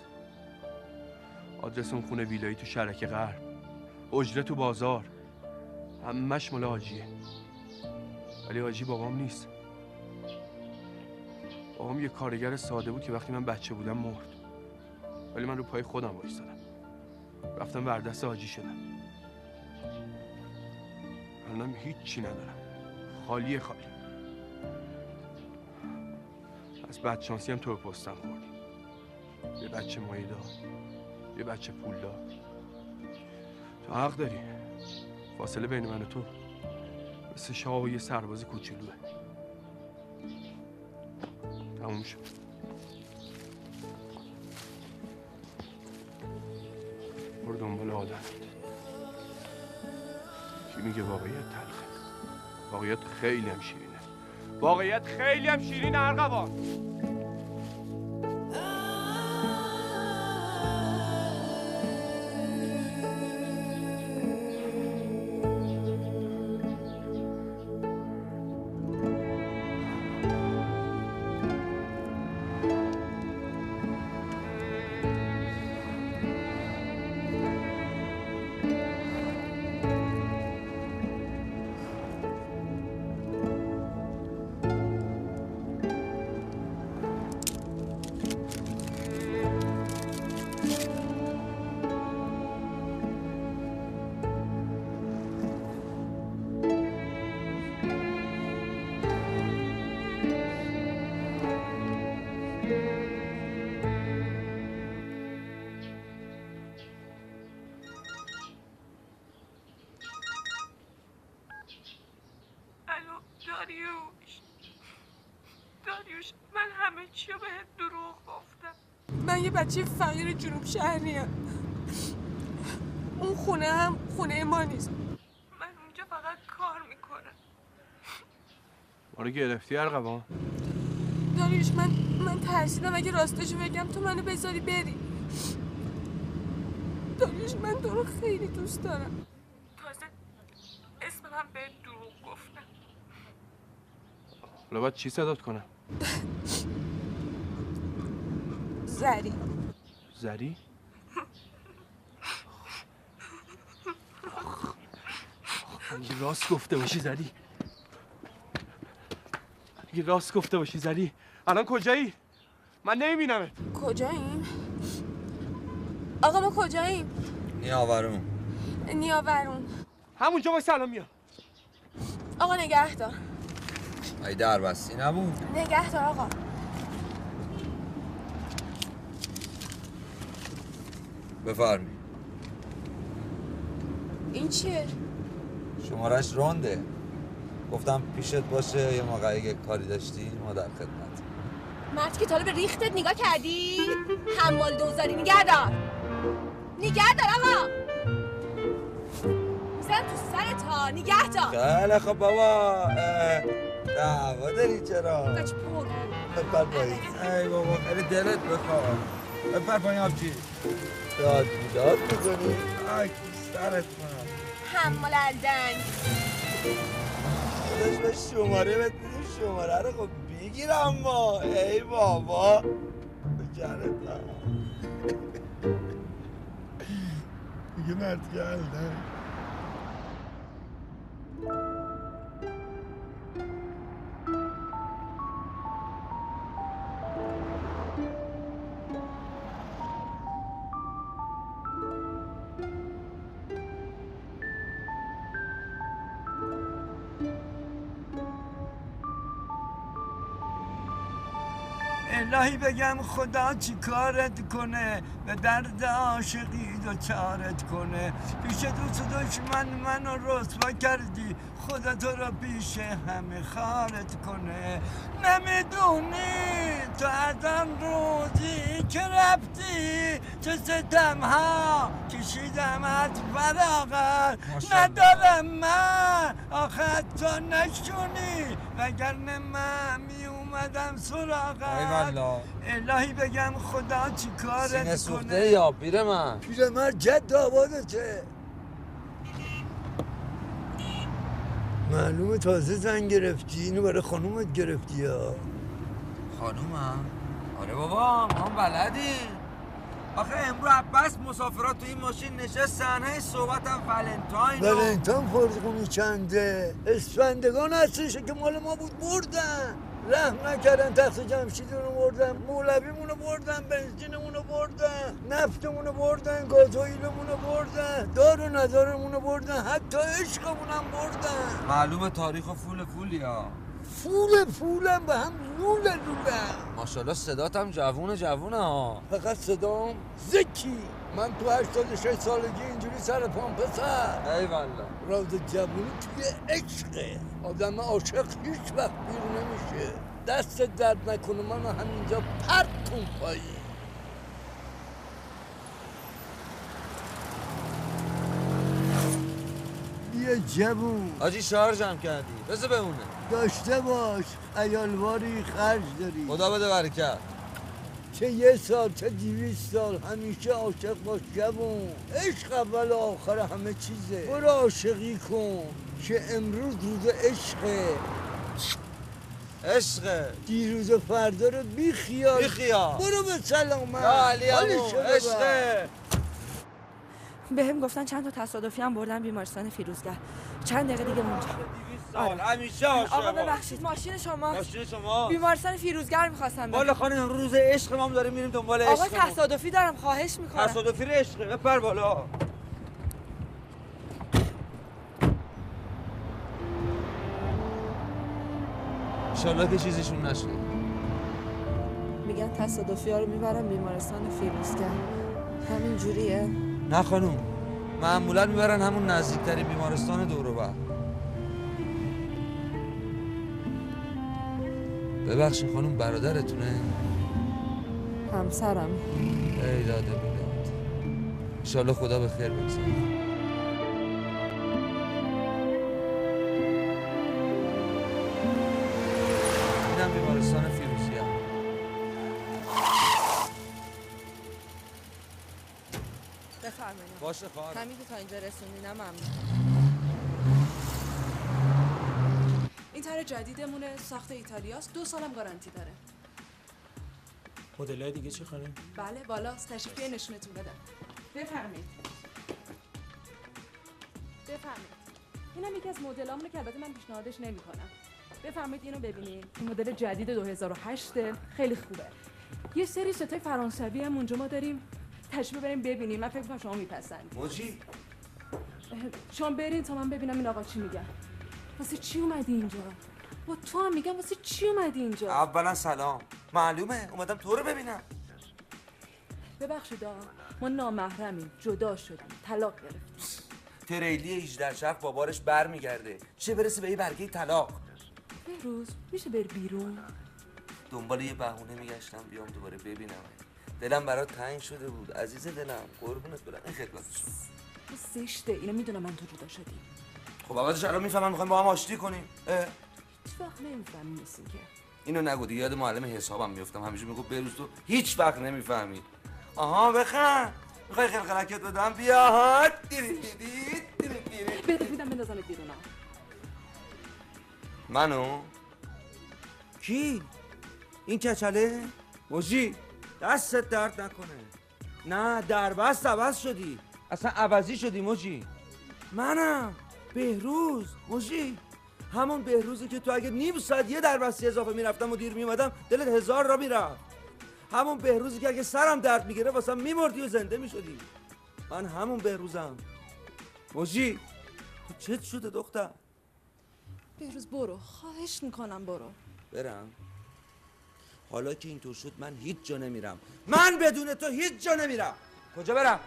آدرس اون خونه ویلایی تو شرک غرب، اجره تو بازار، همش مال حاجیه. ولی حاجی بابام نیست. بابام یه کارگر ساده بود که وقتی من بچه بودم مرد. ولی من رو پای خودم وایسادم. رفتم وردست حاجی شدم. الان هیچی ندارم، خالی. از بدشانسی هم تو پستم خوردی. یه بچه مایه دار، یه بچه پول دار. تو حق داری. فاصله بین من و تو مثل شاه و یه سرباز کوچولوه. تموم شد. برو دنبال آدم. کی میگه واقعیت تلخه؟ واقعیت خیلی هم شیرینه. واقعیت خیلی هم شیرینه ارغوان. داریوش من همه چی رو بهت دروغ گفتم. من یه بچه فقیر جنوب شهریم. اون خونه هم خونه ما نیست. من اونجا فقط کار میکنم. ما رو گرفتی ارغوان؟ داریوش من ترسیدم اگه راستشو بگم تو منو بذاری بری. داریوش من تو رو خیلی دوست دارم. تازه اسمم هم بهت دروغ گفتم. حالا باید چی صدات کنم؟ زری. زری؟ اگه راست گفته باشی زری. اگه راست گفته باشی زری. الان کجایی؟ من نمیبینمت. کجاییم؟ آقا ما کجاییم؟ نیاورون. همونجا باید سلام میام. آقا نگه دار. ای در بستی نبود. نگه دار آقا. بفرمی. این چیه؟ شمارش رونده. گفتم پیشت باشه، یه موقعی اگه کاری داشتی ما در خدمت. مرد که طالب ریختت نگاه کردی؟ حمال دوزاری. نگه دار آقا. میزن تو سرت ها. نگه دار. خیلی خب بابا. دعوا داری چرا؟ بچه پر بپر پایین. ای بابا خیلی دلت بخواه. بپر پایین آبجی. داد میکنی؟ آی سرت کنم. حمال الدنگ. خودش به شماره بهت میدیم، شماره رو خب بگیرم ما. ای بابا بجرد میگه مرد گلدن. الهی بگم خدا چی کارت کنه، به درد عاشقی دوچارت کنه. پیش دوست دشمن منو رسوا کردی، خدا تو رو پیش همه خارت کنه. نمیدونی تو از آن روزی که رفتی چه ستم ها کشیدم از فراغت. ندارم من آخه تو نشونی، وگرنه من اومدم سراغت. الهی بگم خدا چی کارت کنه. سینه سوخته یا پیر من؟ پیر من جد آبادته. معلومه تازه زن گرفتی، اینو برای خانومت گرفتی یا؟ خانومم؟ آره بابا ما هم بلدیم. آخه امرو عباس مسافرات تو این ماشین نشستن، هی صحبتم ولنتاین فرقونی چنده؟ اسفندگان هستشه که مال ما بود بردن. رحم نکردن تخت جمشید رو بردن، مولویمونو بردن، بنزینمونو بردن، نفتمونو بردن، گازوئیلمونو بردن، دار و ندارمونو بردن، حتی عشقمونم بردن. معلومه تاریخ و فولی ها. فولم به هم لولم. ماشاءالله صدات هم جوونه ها. فقط صدام زکی. من تو 86 سالگی اینجوری سر پام پسر. ای والله. راز جوونی توی عشقه. آدم عاشق هیچ وقت بیرون نمیشه. دست درد نکنه منو همینجا پرت کن پایی. بیا جوون. آجی شارژ هم کردی. بذار بمونه. داشته باش. عیالواری خرج داری. خدا بده برکت. چه 1 سال چه 200 سال همیشه عاشق باش جوون. عشق اول و آخر همه چیزه. برو عاشقی کن که امروز روز عشقه. عشقه. دیروز و فردا رو بی خیال. برو به سلامت. یا علی عشقه. بهم گفتن چند تا تصادفی هم بردن بیمارستان فیروزگر. چند دقیقه دیگه اونجا. همیشه عاشق. آقا ببخشید ماشین شما. ماشین شما. بیمارستان فیروزگر می‌خواستم برم. والا خانم روز عشق ما هم داریم میریم دنبال عشق. آقا تصادفی دارم خواهش می‌کنم. تصادفی عشقه بپر بالا. انشالله که چیزیشون نشه. میگن تصادفی‌ها رو میبرن بیمارستان فیروزگر. همین جوریه؟ نه خانم. معمولا میبرن همون نزدیکترین بیمارستان دور و بر. ببخشید خانم برادرتونه؟ همسرم. ای داده بیداد. انشالله خدا به خیر بگذاره. اینم بیمارستان فیروزی هم. بفرمایید. باشه خواهرم. همین که تا اینجا رسوندینم ممنون. این طرح جدیدمونه، ساخت ایتالیاست، 2 سالم گارانتی داره. مدل‌های دیگه چی خانم؟ بله بالاست، تشریف بیاین نشونتون بدم. بفرمایید. اینم یکی از مدلامونه که البته من پیشنهادش نمی‌کنم. بفرمایید اینو ببینید. این مدل جدید 2008 خیلی خوبه. یه سری ستای فرانسوی هم اونجا ما داریم. تشریف بریم ببینیم. من فکر می‌کنم شما میپسندید. موجی شما برین تا من ببینم این آقا چی میگن. واسه چی اومدی اینجا؟ با تو هم میگم واسه چی اومدی اینجا؟ اولا سلام. معلومه اومدم تو رو ببینم. ببخشید ما نامحرمیم، جدا شدیم، طلاق گرفتیم. تریلی 18 شب با بارش برمیگرده. چه برسه به یه برگه طلاق. بهروز میشه بری بیرون؟ دنبال یه بهونه میگشتم بیام دوباره ببینم. دلم برات تنگ شده بود عزیز دلم. قربونت برم. این خدمتشون. زشته. اینو میدونم من تو جدا شدی. خب اولش الان میفهمم میخوایم با هم آشتی کنیم. هیچ وقت نمیفهمی مثل که. اینو نگو دیگه یاد معلم حسابم میافتم. همیشه میگفت بهروز تو هیچ وقت نمیفهمی. آها بخند. میخوای خلقلکت بدم بیا ها. بده میدم بندازمت بیرون. منو؟ کی؟ این کچله؟ موجی دستت درد نکنه. نه دربست عوض شدی. اصلا عوضی شدی موجی. منم بهروز. موجی همون بهروزی که تو اگه نیم ساعت یه دربستی اضافه میرفتم و دیر میومدم دلت 1000 را میرفت. همون بهروزی که اگه سرم درد میگیره واسم میمردی و زنده میشدی. من همون بهروزم. موجی تو چت شده دختر؟ بهروز برو، خواهش میکنم برو. برم؟ حالا که اینطور شد من هیچ جا نمیرم. من بدون تو هیچ جا نمیرم. کجا برم؟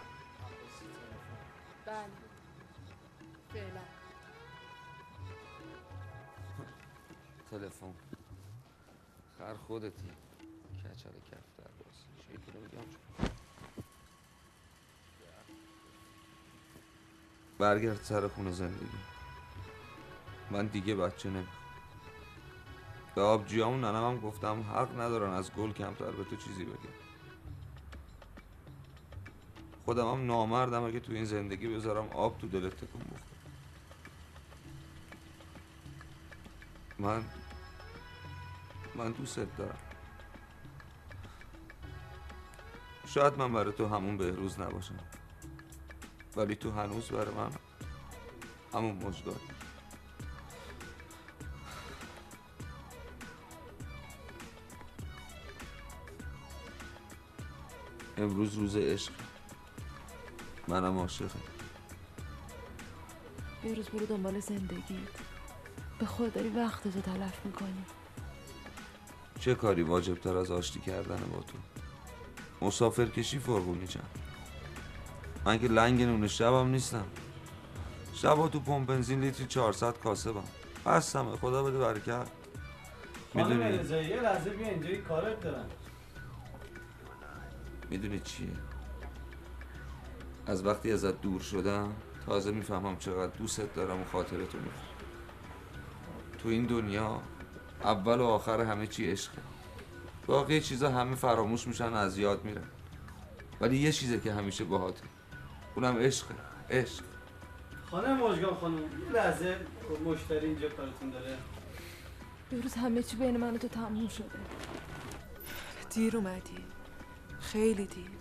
بله فعلا. تلفن خر خودتی. کچل کفتر باز شیطونه میگم. برگرد سر خونه زندگی. من دیگه بچه نمیخوام. به آبجیامون ننمم گفتم حق ندارن از گل کمتر به تو چیزی بگم. خودم هم نامردم اگه تو این زندگی بذارم آب تو دلت تکون بخوره. من دوستت دارم. شاید من برای تو همون بهروز نباشم ولی تو هنوز برای من همون مجدد. امروز روز عشق، منم عاشقم. یه روز برو دنبال زندگی، به خود داری وقتتو تلف میکنی. چه کاری واجب تر از آشتی کردن با تو؟ مسافر کشی فرغونی چند؟ من که لنگ نون شبم نیستم. شبا تو پمپ بنزین لیتری 400 کاسبم. هستم، خدا بده برکت. خانم رضایی یه لحظه بیا اینجا یه کارت دارم. میدونی چیه؟ از وقتی ازت دور شدم تازه میفهمم چقدر دوستت دارم و خاطرتو میکنم. تو این دنیا اول و آخر همه چی عشقه. باقی چیزا همه فراموش میشن و از یاد میرن، ولی یه چیزه که همیشه باهاته، اونم عشقه. عشق. خانم مژگان خانم یه لحظه مشتری اینجا کارتون داره. یه روز همه چی بین من و تو تموم شده. دیر اومدی، خیلی دیر.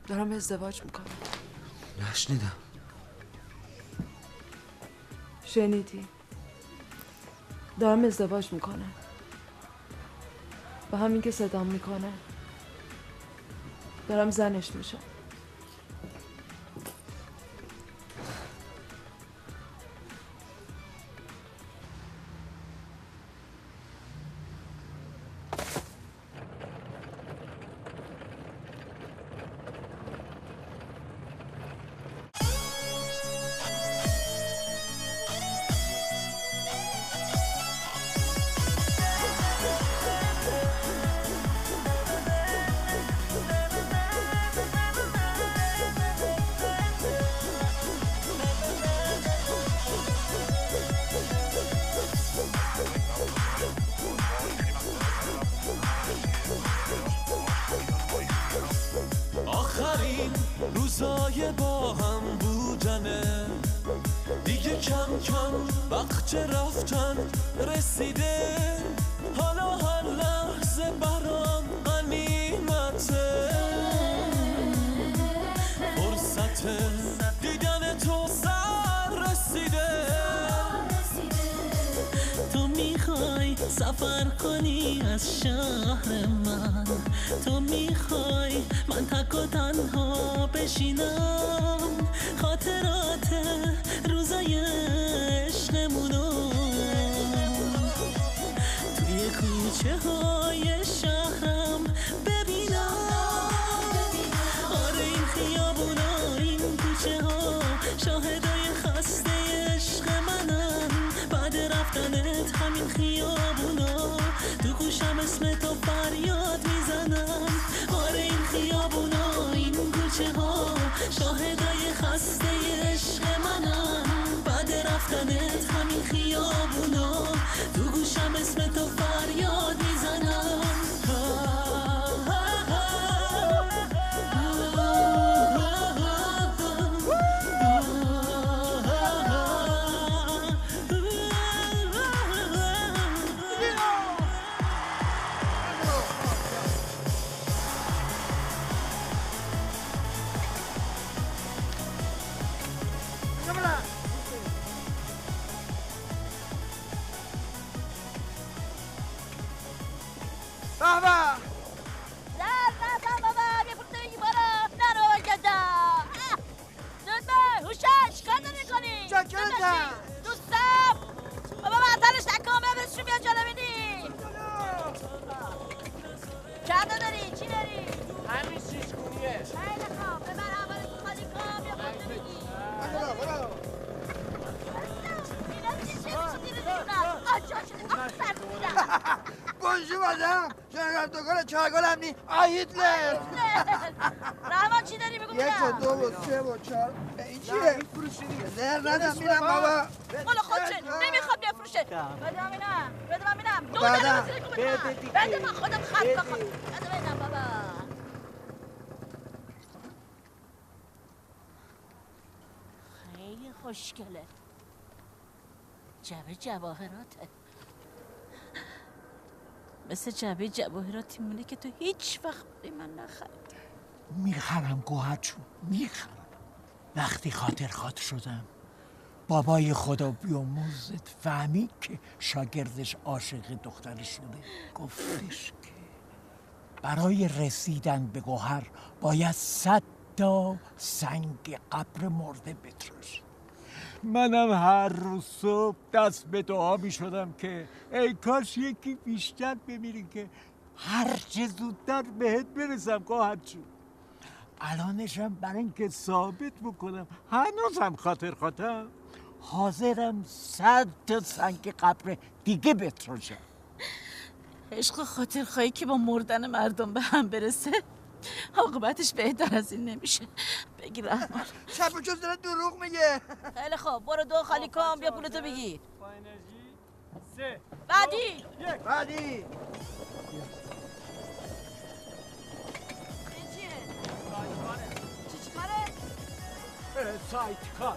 دارم ازدواج میکنم. نشنیدم. شنیدی؟ دارم ازدواج میکنم با همین که صدام میکنه. دارم زنش میشم. آخرین روزای با هم بودنه، دیگه کم کم وقت رفتن رسیده. حالا هر لحظه برام غنیمته، فرصت دیدن تو سر رسیده. تو میخوای سفر کنی از شهر من، تو میخوای من تک و تنها بشینم، خاطرات روزای عشقمونو توی کوچه های شهرم ببینم. آره این خیابونا این کوچه ها شاهدای خسته عشق منن. بعد رفتنت همین خیابونا تو گوشم اسم تو فریاد میزنم. آره این خیابونا این کوچه ها شاهدای خسته عشق منن. بعد رفتنت همین خیابونا تو گوشم اسم تو فریاد میزنم. بابا دوستم بابا معطلش نکن، ببرشون بیا جلو بینی. چند داری؟ چی داری؟ همین 6 گونیه. خیلی خوب، ببر اول تو خالی کن بیا خود بگی. اینا چی میشه دیره دیونم؟ آجا شده آفر بودم. بونجو مادم جنرال دوگل چهارگل امنی هیتلر. رحمان چی داری بگو بینم؟ 1 و 2 و 3 و 4 این چیه؟ زر ندم میرم بابا. مال خودشه نمیخواد بفروشه. بده من بینم، بده من بینم. دو بعدم. دقیقه بزیره کن بده من. بده من خودم خط بخوام. بده بینم بابا. خیلی خوشگله. جبه جواهراته. مثل جبه جواهراتی مونه که تو هیچ وقت به من نخرید. میخرم گوهر جون، میخرم. وقتی خاطر شدم بابای خدا بیاموزت فهمید که شاگردش عاشق دخترش شده، گفتش که برای رسیدن به گوهر باید 100 تا سنگ قبر مرده بتراشی. منم هر روز صبح دست به دعا می شدم که ای کاش یکی بیشتر بمیری که هر چه زودتر بهت برسم گوهر جون. الانشم برای اینکه ثابت بکنم هنوزم خاطرم حاضرم 100 تا سنگ قبر دیگه بتراشم. عشق خاطر خواهی که با مردن مردم به هم برسه عاقبتش بهتر از این نمیشه. بگیر رحمان. چپ و چوز داره دروغ میگه. خیلی خوب برو دو خالی کن بیا پولتو بگیر. با انرژی 3 بعدی سایت کار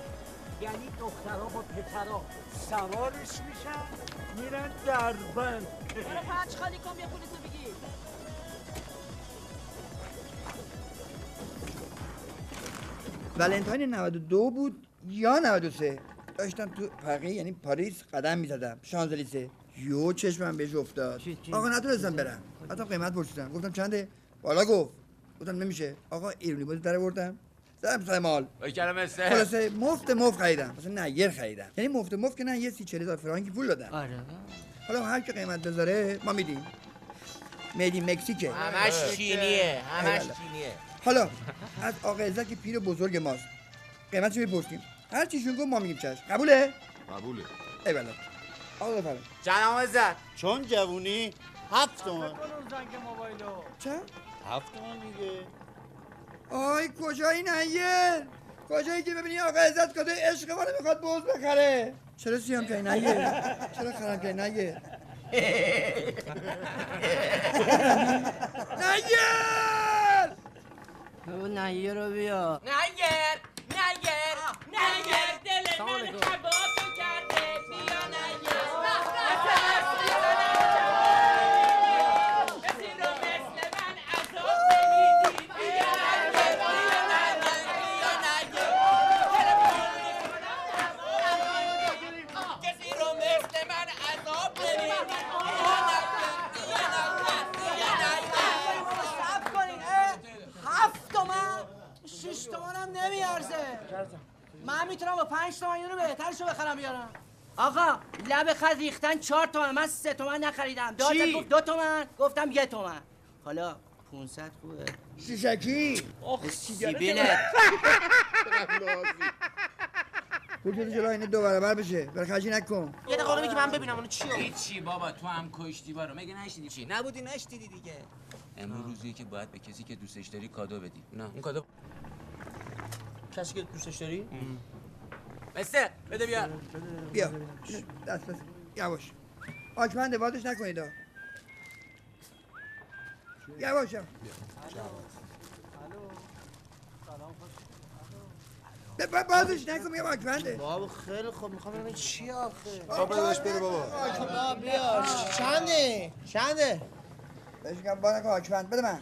یعنی دخترها با پسرها سوارش میشن میرن دربند. برو 5 خالی کن بیا پولتو بگیر. ولنتاین 92 بود یا 93 داشتم تو پاریس یعنی پاریس قدم میزدم شانزلیزه یو چشمم بهش افتاد. آقا نتونستم برم حتی قیمت پرسیدم گفتم چنده بالا گفتم نمیشه. آقا ایرونی بود در آوردم زدم سر مال خلاصه مفت خریدم مثلا نیر خریدم یعنی مفت که نه یه 30-40 فرانکی پول دادم. آره حالا هر کی قیمت بذاره ما میدیم. میدیم مکزیکه همش چینیه. حالا از آقا عزت که پیر بزرگ ماست قیمتشو میپرسیم هر چیشون گفت ما میگیم چشم. قبوله ای بله. آقا بفرمایید جناب عزت چون جوونی 7 تومن. زنگ موبایلو چند 7 تومن دیگه. آی کجایی نیر کجایی که ببینی آقا عزت کده عشق ما رو میخواد بوز بخره. چرا سیام که نیر چرا خرم که نیر نیر بابا نیر رو بیا. نگر دل من کبابو کرده بیا نگر. کسی رو مثل من عذاب نمیدی بیا نگر. کسی رو مثل من عذاب نمیدی صبر کنین 7 تومن 6 تومن هم نمیارزه. من میتونم با 5 تومن اینو بهترشو بخرم بیارم. آقا لب خز ریختن 4 تومن من 3 تومن نخریدم. دادت گفت 2 تومن گفتم 1 تومن. حالا 500 خوبه. شیشکی سیبیلت پول جلو اینه 2 برابر بشه برای خرجی نکن. یه دقیقه میگی من ببینم اونو چیه. هیچی بابا تو هم کشتی بارو مگه نشنیدی چی؟ نبودی نشدیدی دیگه. امروز روزیه که باید به کسی که دوستش داری کادو بدی. نه اون کادو کسی که دوستش داری؟ بسته بده بیا دست یواش آچمنده بازش نکنید یواشم بازش نکن میگم آچمنده. بابا خیلی خوب میخوام ببینم چی آخه. بابا داشت بره بابا بیا چنده بهش میگم با نکن آچمند بده من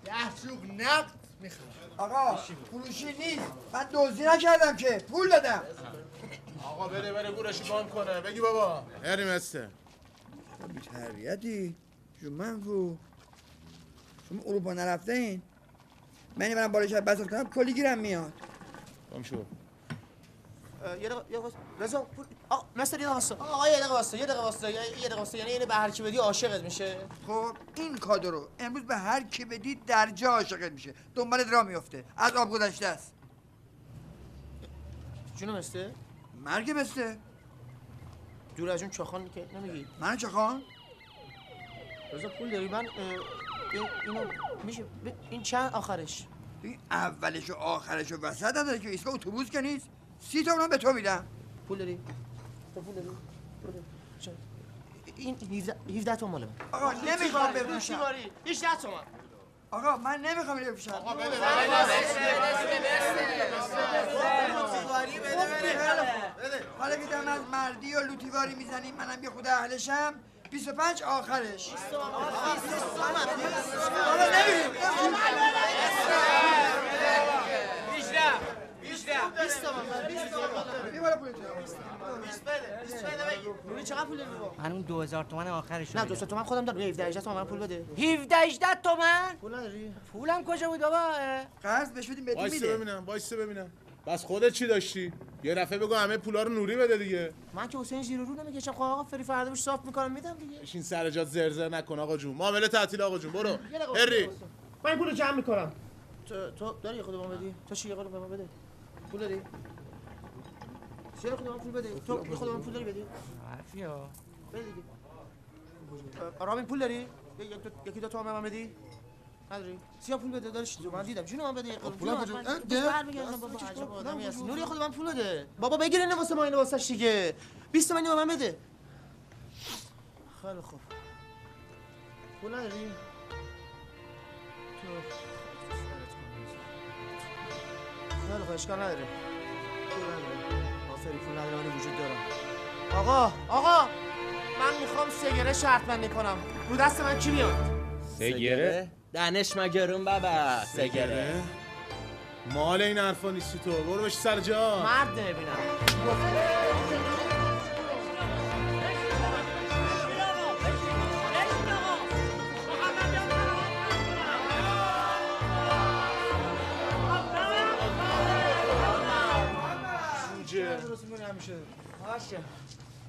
10 چوب نقد میخوام. آقا فروشی نیست من دزدی نکردم که پول دادم. آقا بره گورشو گم کنه بگی بابا هری مسته بی تربیتی جو منفو شما اروپا نرفته این من اینو برم بالای شب بساط کنم کلی گیرم میاد. گم شو یه دقیقه رضا آقا مستر یه دقیقه واسه یعنی اینو به هر کی بدی عاشقت میشه. خب این کادو رو امروز به هر کی بدی در جا عاشقت میشه دنبالت راه میفته از آب گذشته است. جونو مسته مرگ مسته دور از اون چاخان که نمیگی من چاخان رضا پول داری من اینو میشه این چند آخرش این اولش و آخرش و وسط نداره که ایستگاه اتوبوس که نیست 30 تومن به تو میدم. پول داری؟ این 17 تومن مال من. آقا نمیخوام بفروشم. 18 تومن. آقا من نمیخوام اینو بفروشم. آقا بده حالا که در من مردی و لوتیواری میزنیم منم یه خود اهلشم 25 آخرش. حالا نمیریم. 18 داره 20 تومن 20 تومن بیا بالا پول 20 بده بگیر نوری چقدر پول داری بابا من اون 2000 تومن آخرش نه 2000 تومن خودم دارم 17 18 تومن پول بده 17 18 تومن پول نداری پولم کجا بود بابا قرض بهش بدیم بهتون میده وایس ببینم بس خودت چی داشتی یه دفعه بگو همه پولا رو نوری بده دیگه من که حسین زیر رو نمیکشم خب آقا فری فردا بهش صاف میکنم میدم دیگه بشین سر جات زرزر نکن آقا جون معامله تعطیل آقا جون برو هری من پولو جمع میکنم تو داری یه خودمون بدی تو چی یه خودمون به من بده پول داری چرا خودمون پول بده تو یه خودمون پول داری بدی حرفیا بده دیگه رامین پول داری یکی دو تومن به من بدی نداری سیا پول بده دارش تو من دیدم جون من بده پولم کجا بابا عجب آدمی هستی نوری خود من پول بده بابا بگیر اینو واسه ما اینو واسش دیگه 20 تومن به من بده خیلی خوب پول نداری خیلی خوب اشکال نداره پول نداره آفری پول نداره ولی وجود دارم آقا من میخوام سگره شرط بندی کنم رو دست من کی میاد سگره؟ دانش مگرون بابا سگره مال این حرفا نیستی تو برو بشی سر جا مرد نبینم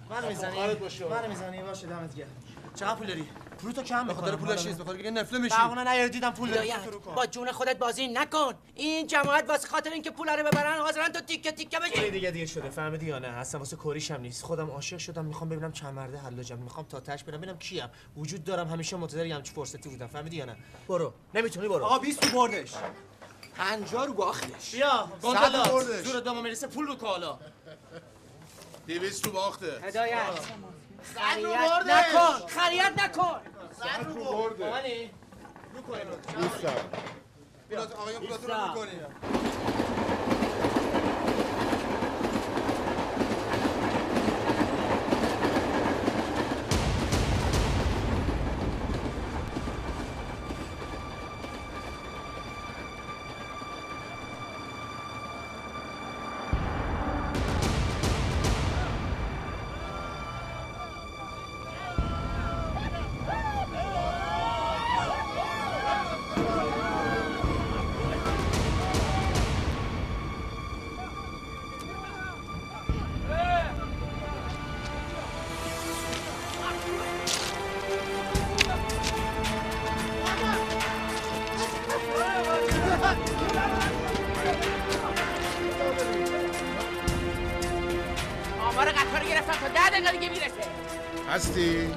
من میزنی باشه دمت گرم چقدر پول داری؟ پول تو کم بخاطر پولش نیست بخاطر اینکه نفله میشی بهونه نیاردیدم پول داری با جون خودت بازی نکن این جماعت واسه خاطر اینکه پولا رو ببرن حاضرن تو تیکه تیکه بشی دیگه دیر شده فهمیدی یا نه اصلا واسه کوریش هم نیست خودم عاشق شدم میخوام ببینم چند مرده حلاجم میخوام تا تاش برم ببینم کیم وجود دارم همیشه منتظر همچین فرصتی بودم فهمیدی یا نه برو نمیتونی برو آقا 20 تو بردش 50 رو باختش بیا سلام زور دوم میرسه پول رو کالا 200 تو باخته هدایت خریت نکن صد رو برده مامانی رو کنی رو دوست آقایان پولاتون رو میکنی آمار قطار گرفتم تا 10 دقیقه دیگه میرسه هستی؟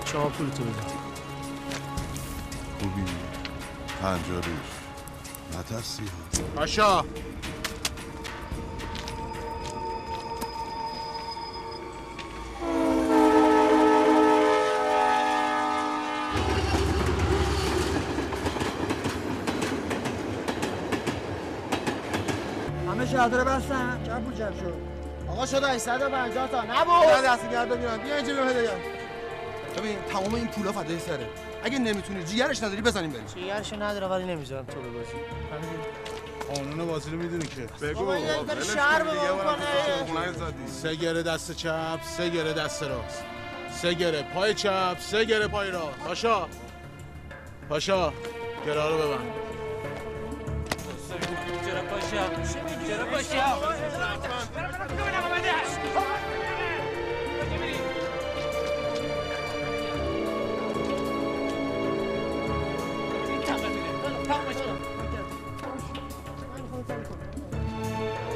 شما پولتو بده خوبی 50 روز نترسی ها پاشا همه شهرداره بستن چند پول جمع شد آقا شده 850 تا نبود نه دست گردو میرن بیا اینجا بهم هدایت ببین تمام این پولا فدای سره اگه نمیتونی جیگرش نداری بزنیم بریم جیگرش نداره ولی نمیذارم تو ببازی فهمیدی قانون بازی رو میدونی که بگو بابا این داره شهر به ما کنه 3 گره دست چپ 3 گره دست راست 3 گره پای چپ 3 گره پای راست پاشا گره رو ببند چرا پاشا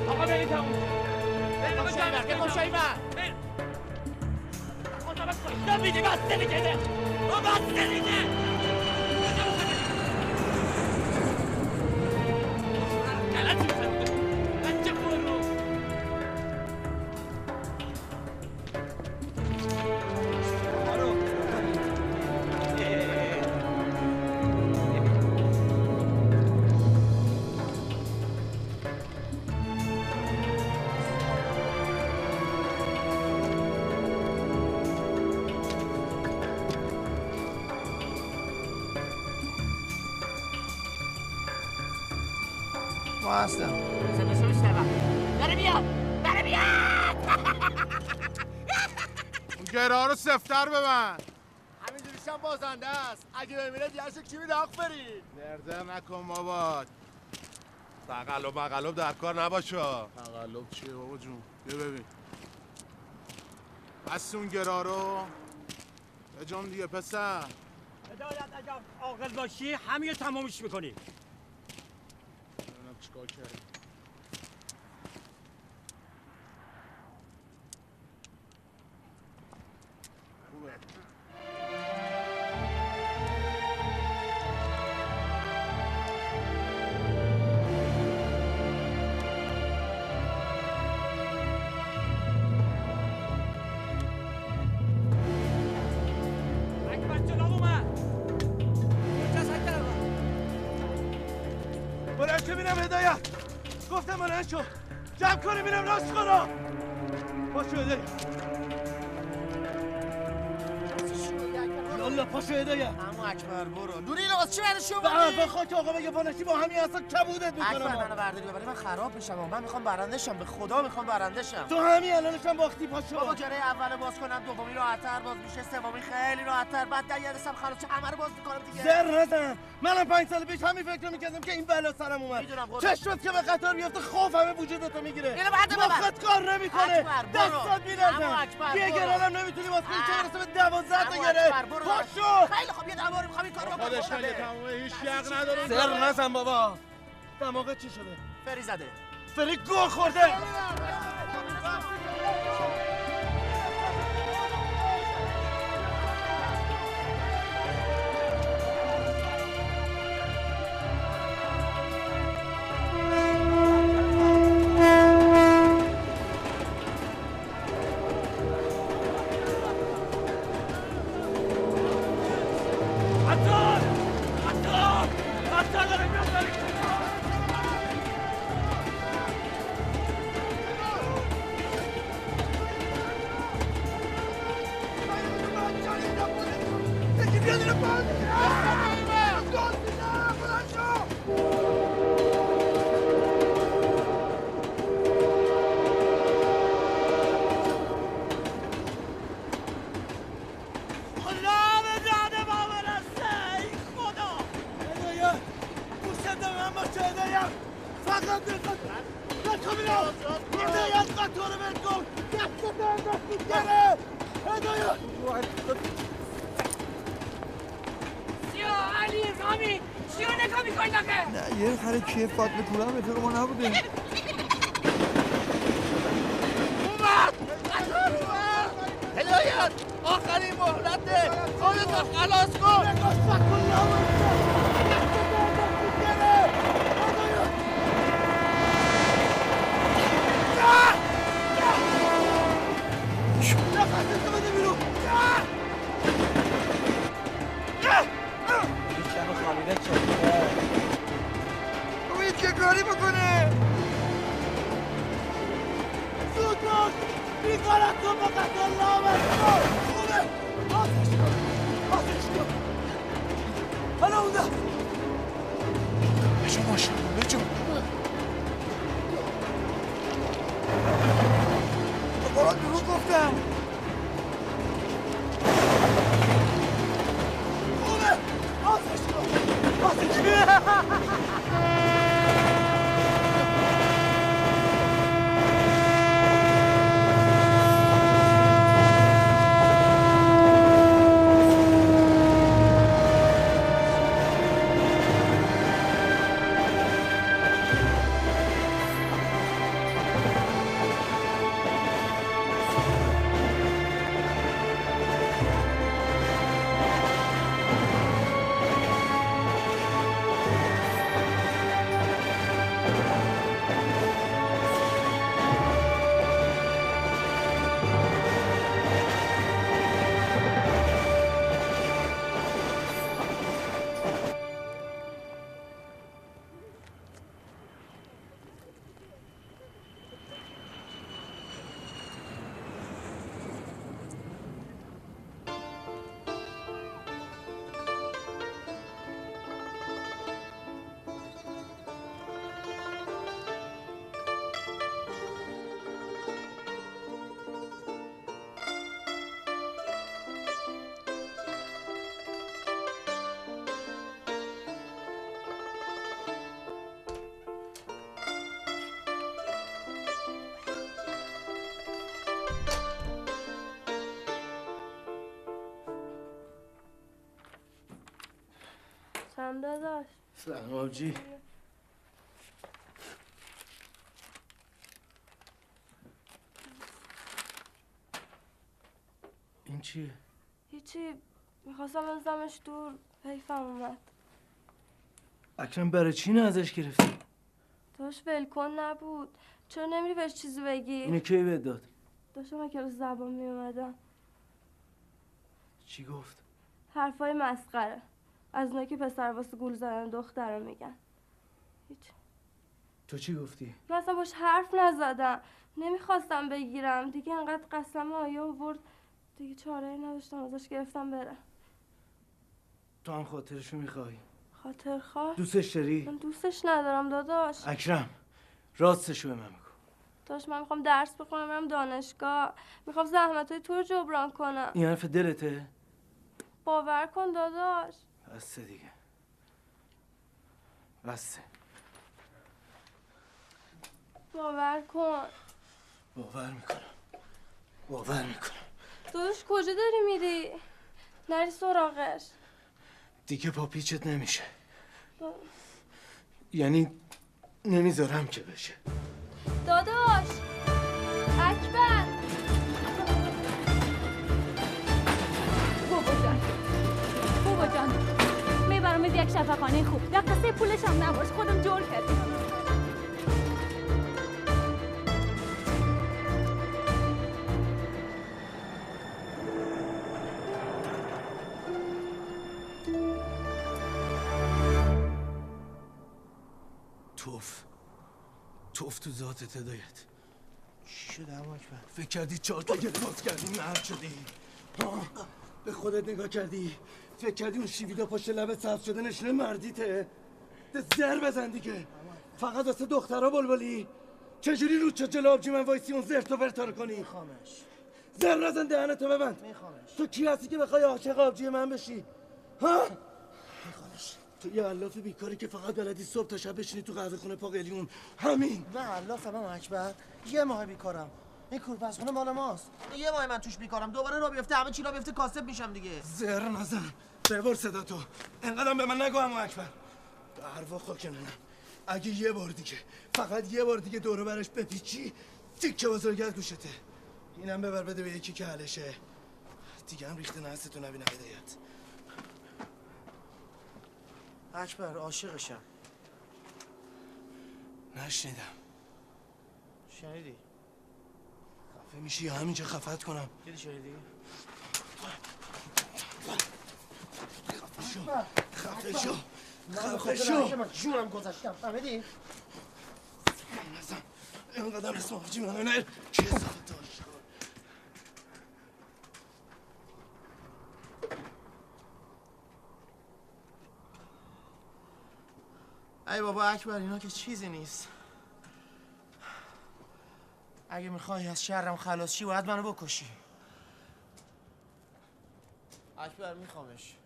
آقا برید تموم آقا شایبر بگم شایبر آقا بس نمیدی بسته دیگه آقا بسته دیگه ما هستم بیاد در بیاد. اون گرا رو سفتر ببن. همینجوریش هم بازنده است. اگه بمیره دیگرشو کی میده حق بری؟ درده نکن بابا. تقلب مقلب در کار نباشه. تقلب چیه بابا جون؟ بیا ببین. بس اون گرا رو به جام دیگه پسر. هدایت اگر عاقل باشی همین تمامش میکنی. ببینم چیکار کردی. خوبه. بلند شو بینم هدایت. گفتم بلند شو. جمع کنی بینم راست کنم. پاشو هدایت. یالا پاشو هدایت. عمو اکبر برو. دوری اینو واسه چی برشو به خاک آقا بگه پانشی با همین اصلا کبودت میکنم. اکبر منو برداری ببری من خراب میشم. من میخوام برنده شم. به خدا میخوام برنده شم. تو همین الانش هم باختی. پاشو. بابا جره اول باز کنم دومی راحت‌تر باز میشه سومی خیلی راحت‌تر بعد در یادسم خلاص همه رو باز میکنم دیگه. زر نزن. منم 5 سال پیش همین فکر می‌کردم که این بلا سرم اومد. چشمت که به قطار بیفته خوف همه وجودتو میگیره. اینو بعد مخت کار نمیکنه. دستات می‌لرزه. یه گرانم نمیتونی واسه چه برسه به 12 تا گره. پاشو. خیلی خوب یه دمار می‌خوام این کارو بکنم. خودش نگه تمومه هیچ یق نداره. زر نزن بابا. دماغت چی شده؟ فری زده. فری گوه خورده. نه یه خره کیه فاطمه پورا هم رفیق ما نبوده. هدایت آخرین مهلته خودتو خلاص کن. چه کاری بکنه؟ زود باش! بیکارت کن با قطار لامت کن! خوبه! آتش کن! آتش کن! حالا اونده! سلام داداش. سلام آبجی. این چیه؟ هیچی، میخواستم بزنمش دور، حیفم اومد. اکرم برای چی نه ازش گرفتی؟ داش ولکن نبود. چرا نمیری بهش چیزی بگی؟ اینو کی بهت داد؟ داشتم من کلاس زبان میومدم. چی گفت؟ حرفای مسخره. از اونایی که پسر واسه گول زدن دختر رو میگن. هیچ. تو چی گفتی؟ من اصلا باش حرف نزدم. نمیخواستم بگیرم. دیگه انقدر قسم آیه آورد. دیگه چاره‌ای نداشتم ازش گرفتم بره. تو هم خاطرشو میخوای؟ خاطر خواه؟ دوستش داری؟ من دوستش ندارم داداش. اکرم راستشو به من بگو. داداش من میخوام درس بخونم، برم دانشگاه. میخوام زحمتای تو رو جبران کنم. این حرف دلته؟ باور کن داداش. بسته دیگه. بسته. باور کن. باور میکنم. باور میکنم. داداش کجا داری میری؟ نری سراغش. دیگه پا پیچت نمیشه. یعنی نمیذارم که بشه. داداش اکبر. بابا جان میبرم از یک شفاخانه خوب. یا قصه پولش هم نباش، خودم جور کردیم. توف تو ذاتت هدایت. چی شده اما اکبر؟ فکر کردی 4 تا گلفاز کردی مرد شدی؟ به خودت نگاه کردی؟ فکر کردی اون شیویدا پشت لبت سبز شده نشونه مردیته؟ زر بزن دیگه. فقط واسه دخترها بلبلی؟ چجوری رو چه جلو آبجی من وایسی اون زرت و پرتا رو کنی؟ میخوامش. زر نزن دهنتو ببند. میخوامش. تو کی هستی که بخوای عاشق آبجی من بشی؟ ها؟ میخوامش. تو یه علاف بیکاری که فقط بلدی صبح تا شب بشینی تو قهوه خونه پا قلیون. همین. نه علافم اما اکبر. یه ماه بیکارم. این کورپسخونه مال ماست. یه ماه من توش بیکارم. دوباره را بیفته همه چی را بیفته کاسب میشم دیگه. زر نزن. ببر صدا تو. انقدرم به من نگو اما اکبر. به هر خاک نونم. اگه یه بار دیگه فقط یه بار دیگه دورو برش بپیچی تیکه بزرگ از گوشته. اینم ببر بده به یکی که حلشه. دیگه هم ریخته نهستو نبینم هدایت. اکبر عاشقشم. نشنیدم. شنیدی؟ خفه میشی یا همینجا خفت کنم؟ دیدی شنیدی؟ خفه شو. من خفه شو. من جونم گذاشتم فهمیدی؟ نزن. اینقدر اسم آبجی منو نهر که اضافه داشت. ای بابا اکبر اینا که چیزی نیست. اگه میخوای از شرم خلاص شی باید منو بکشی. اکبر میخوامش.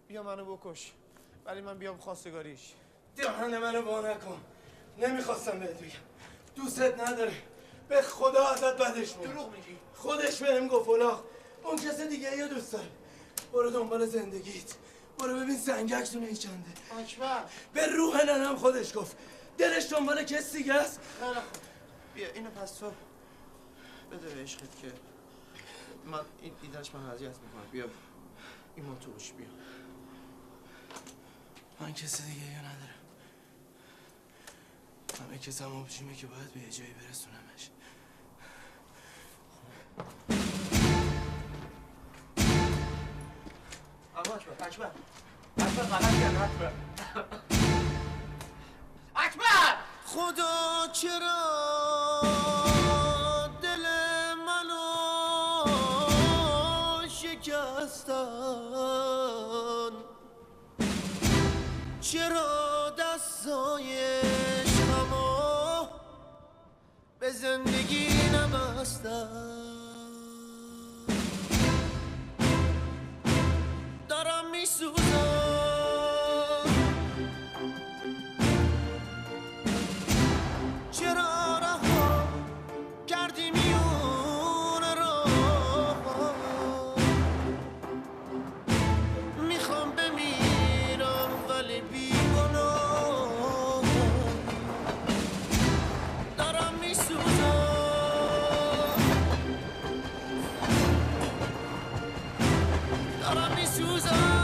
بیا منو بکش. ولی من بیام خواستگاریش. دهن منو وا نکن. نمیخواستم بهت بگم. دوستت نداره. به خدا ازت بدش میاد. دروغ میگی. خودش بهم گفت الاغ. اون کس دیگه یه دوست داره. برو دنبال زندگیت. برو ببین سنگک دونه چنده. اکبر به روح ننم خودش گفت. دلش دنبال کس دیگه است. خیلی خوب. بیا اینو پس تو بده به عشقت که من این ایدهش من اذیت میکنه. بیا این ما تو بیا. من کسی دیگه یا ندارم. همه کس هم آبجیمه که باید به یه جایی برسونمش. اما اکبر غلط کرد اکبر. اکبر خدا چرا دل منو شکستن؟ چرا دستای عشقمو به زندگی نبستن؟ دارم میسوزم. چرا رها کردی میون راه؟ میخوام بمیرم میسوزم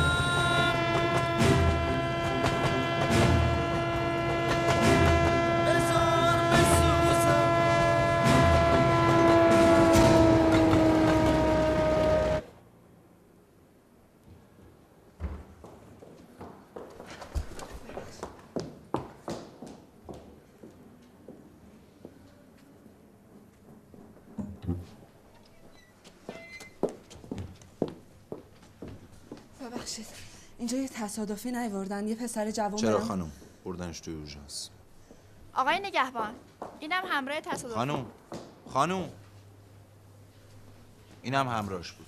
ببخشید اینجا یه تصادفی نیوردن، یه پسر جوان چرا خانم؟ بردنش توی اورژانس. آقای نگهبان اینم همراه تصادف. خانم اینم همراهش بود.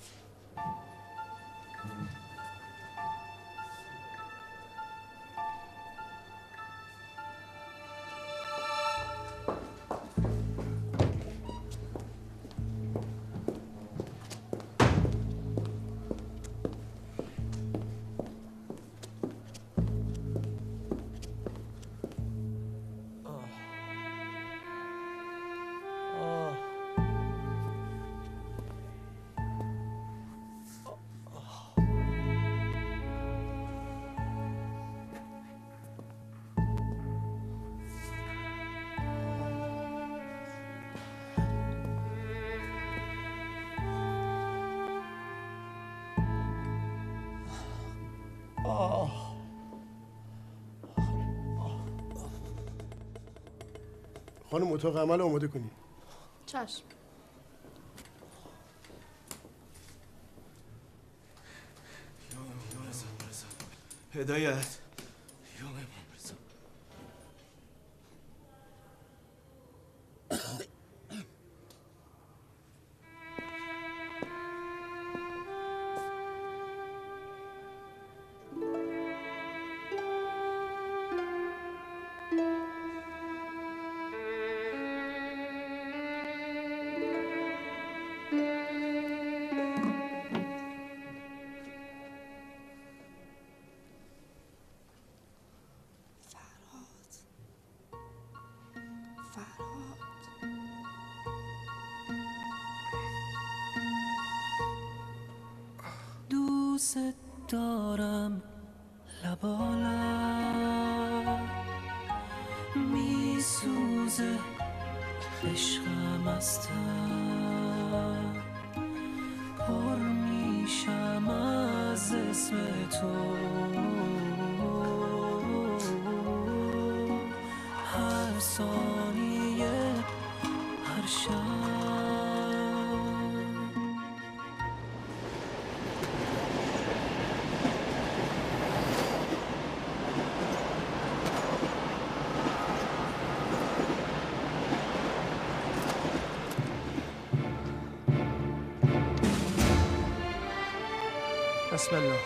خانم اتاق عمل آماده کنی. چشم. هدایت دوست دارم لبالم میسوزه عشقم از تن پر میشم از اسم تو هر ثانیه هر شب بسم الله.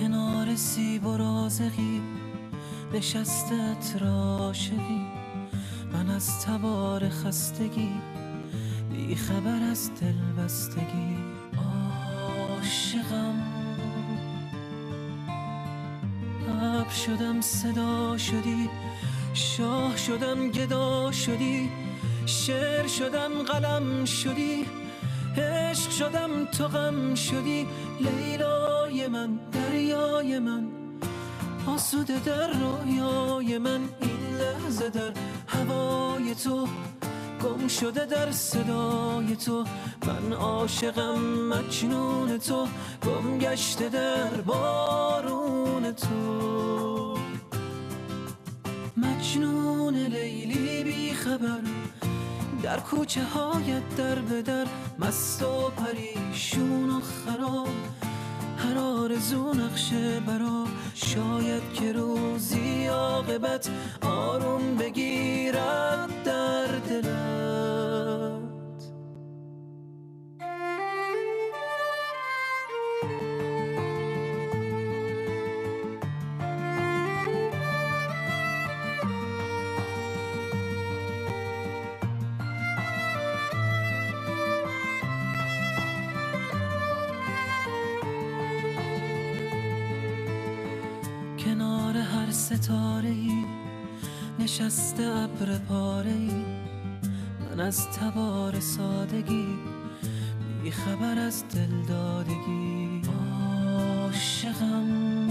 کنار سیب و رازقی نشستت راشقی من از تبار خستگی بی خبر از دل بستگی عاشقم ابر شدم صدا شدی شاه شدم گدا شدی شعر شدم قلم شدی عشق شدم تو غم شدی لیلای من دریای من آسوده در رویای من این لحظه در هوای تو گم شده در صدای تو من عاشقم مجنون تو گم گشته در بارون تو مجنون لیلی بی خبر در کوچه هایت در به در مست و پریشون و خراب هر آرزو نقشه برا شاید که روزی عاقبت آروم بگیرد در دلت ستاره‌ای نشسته ابر پاره‌ای، من از تبار سادگی بی خبر از دلدادگی. عاشقم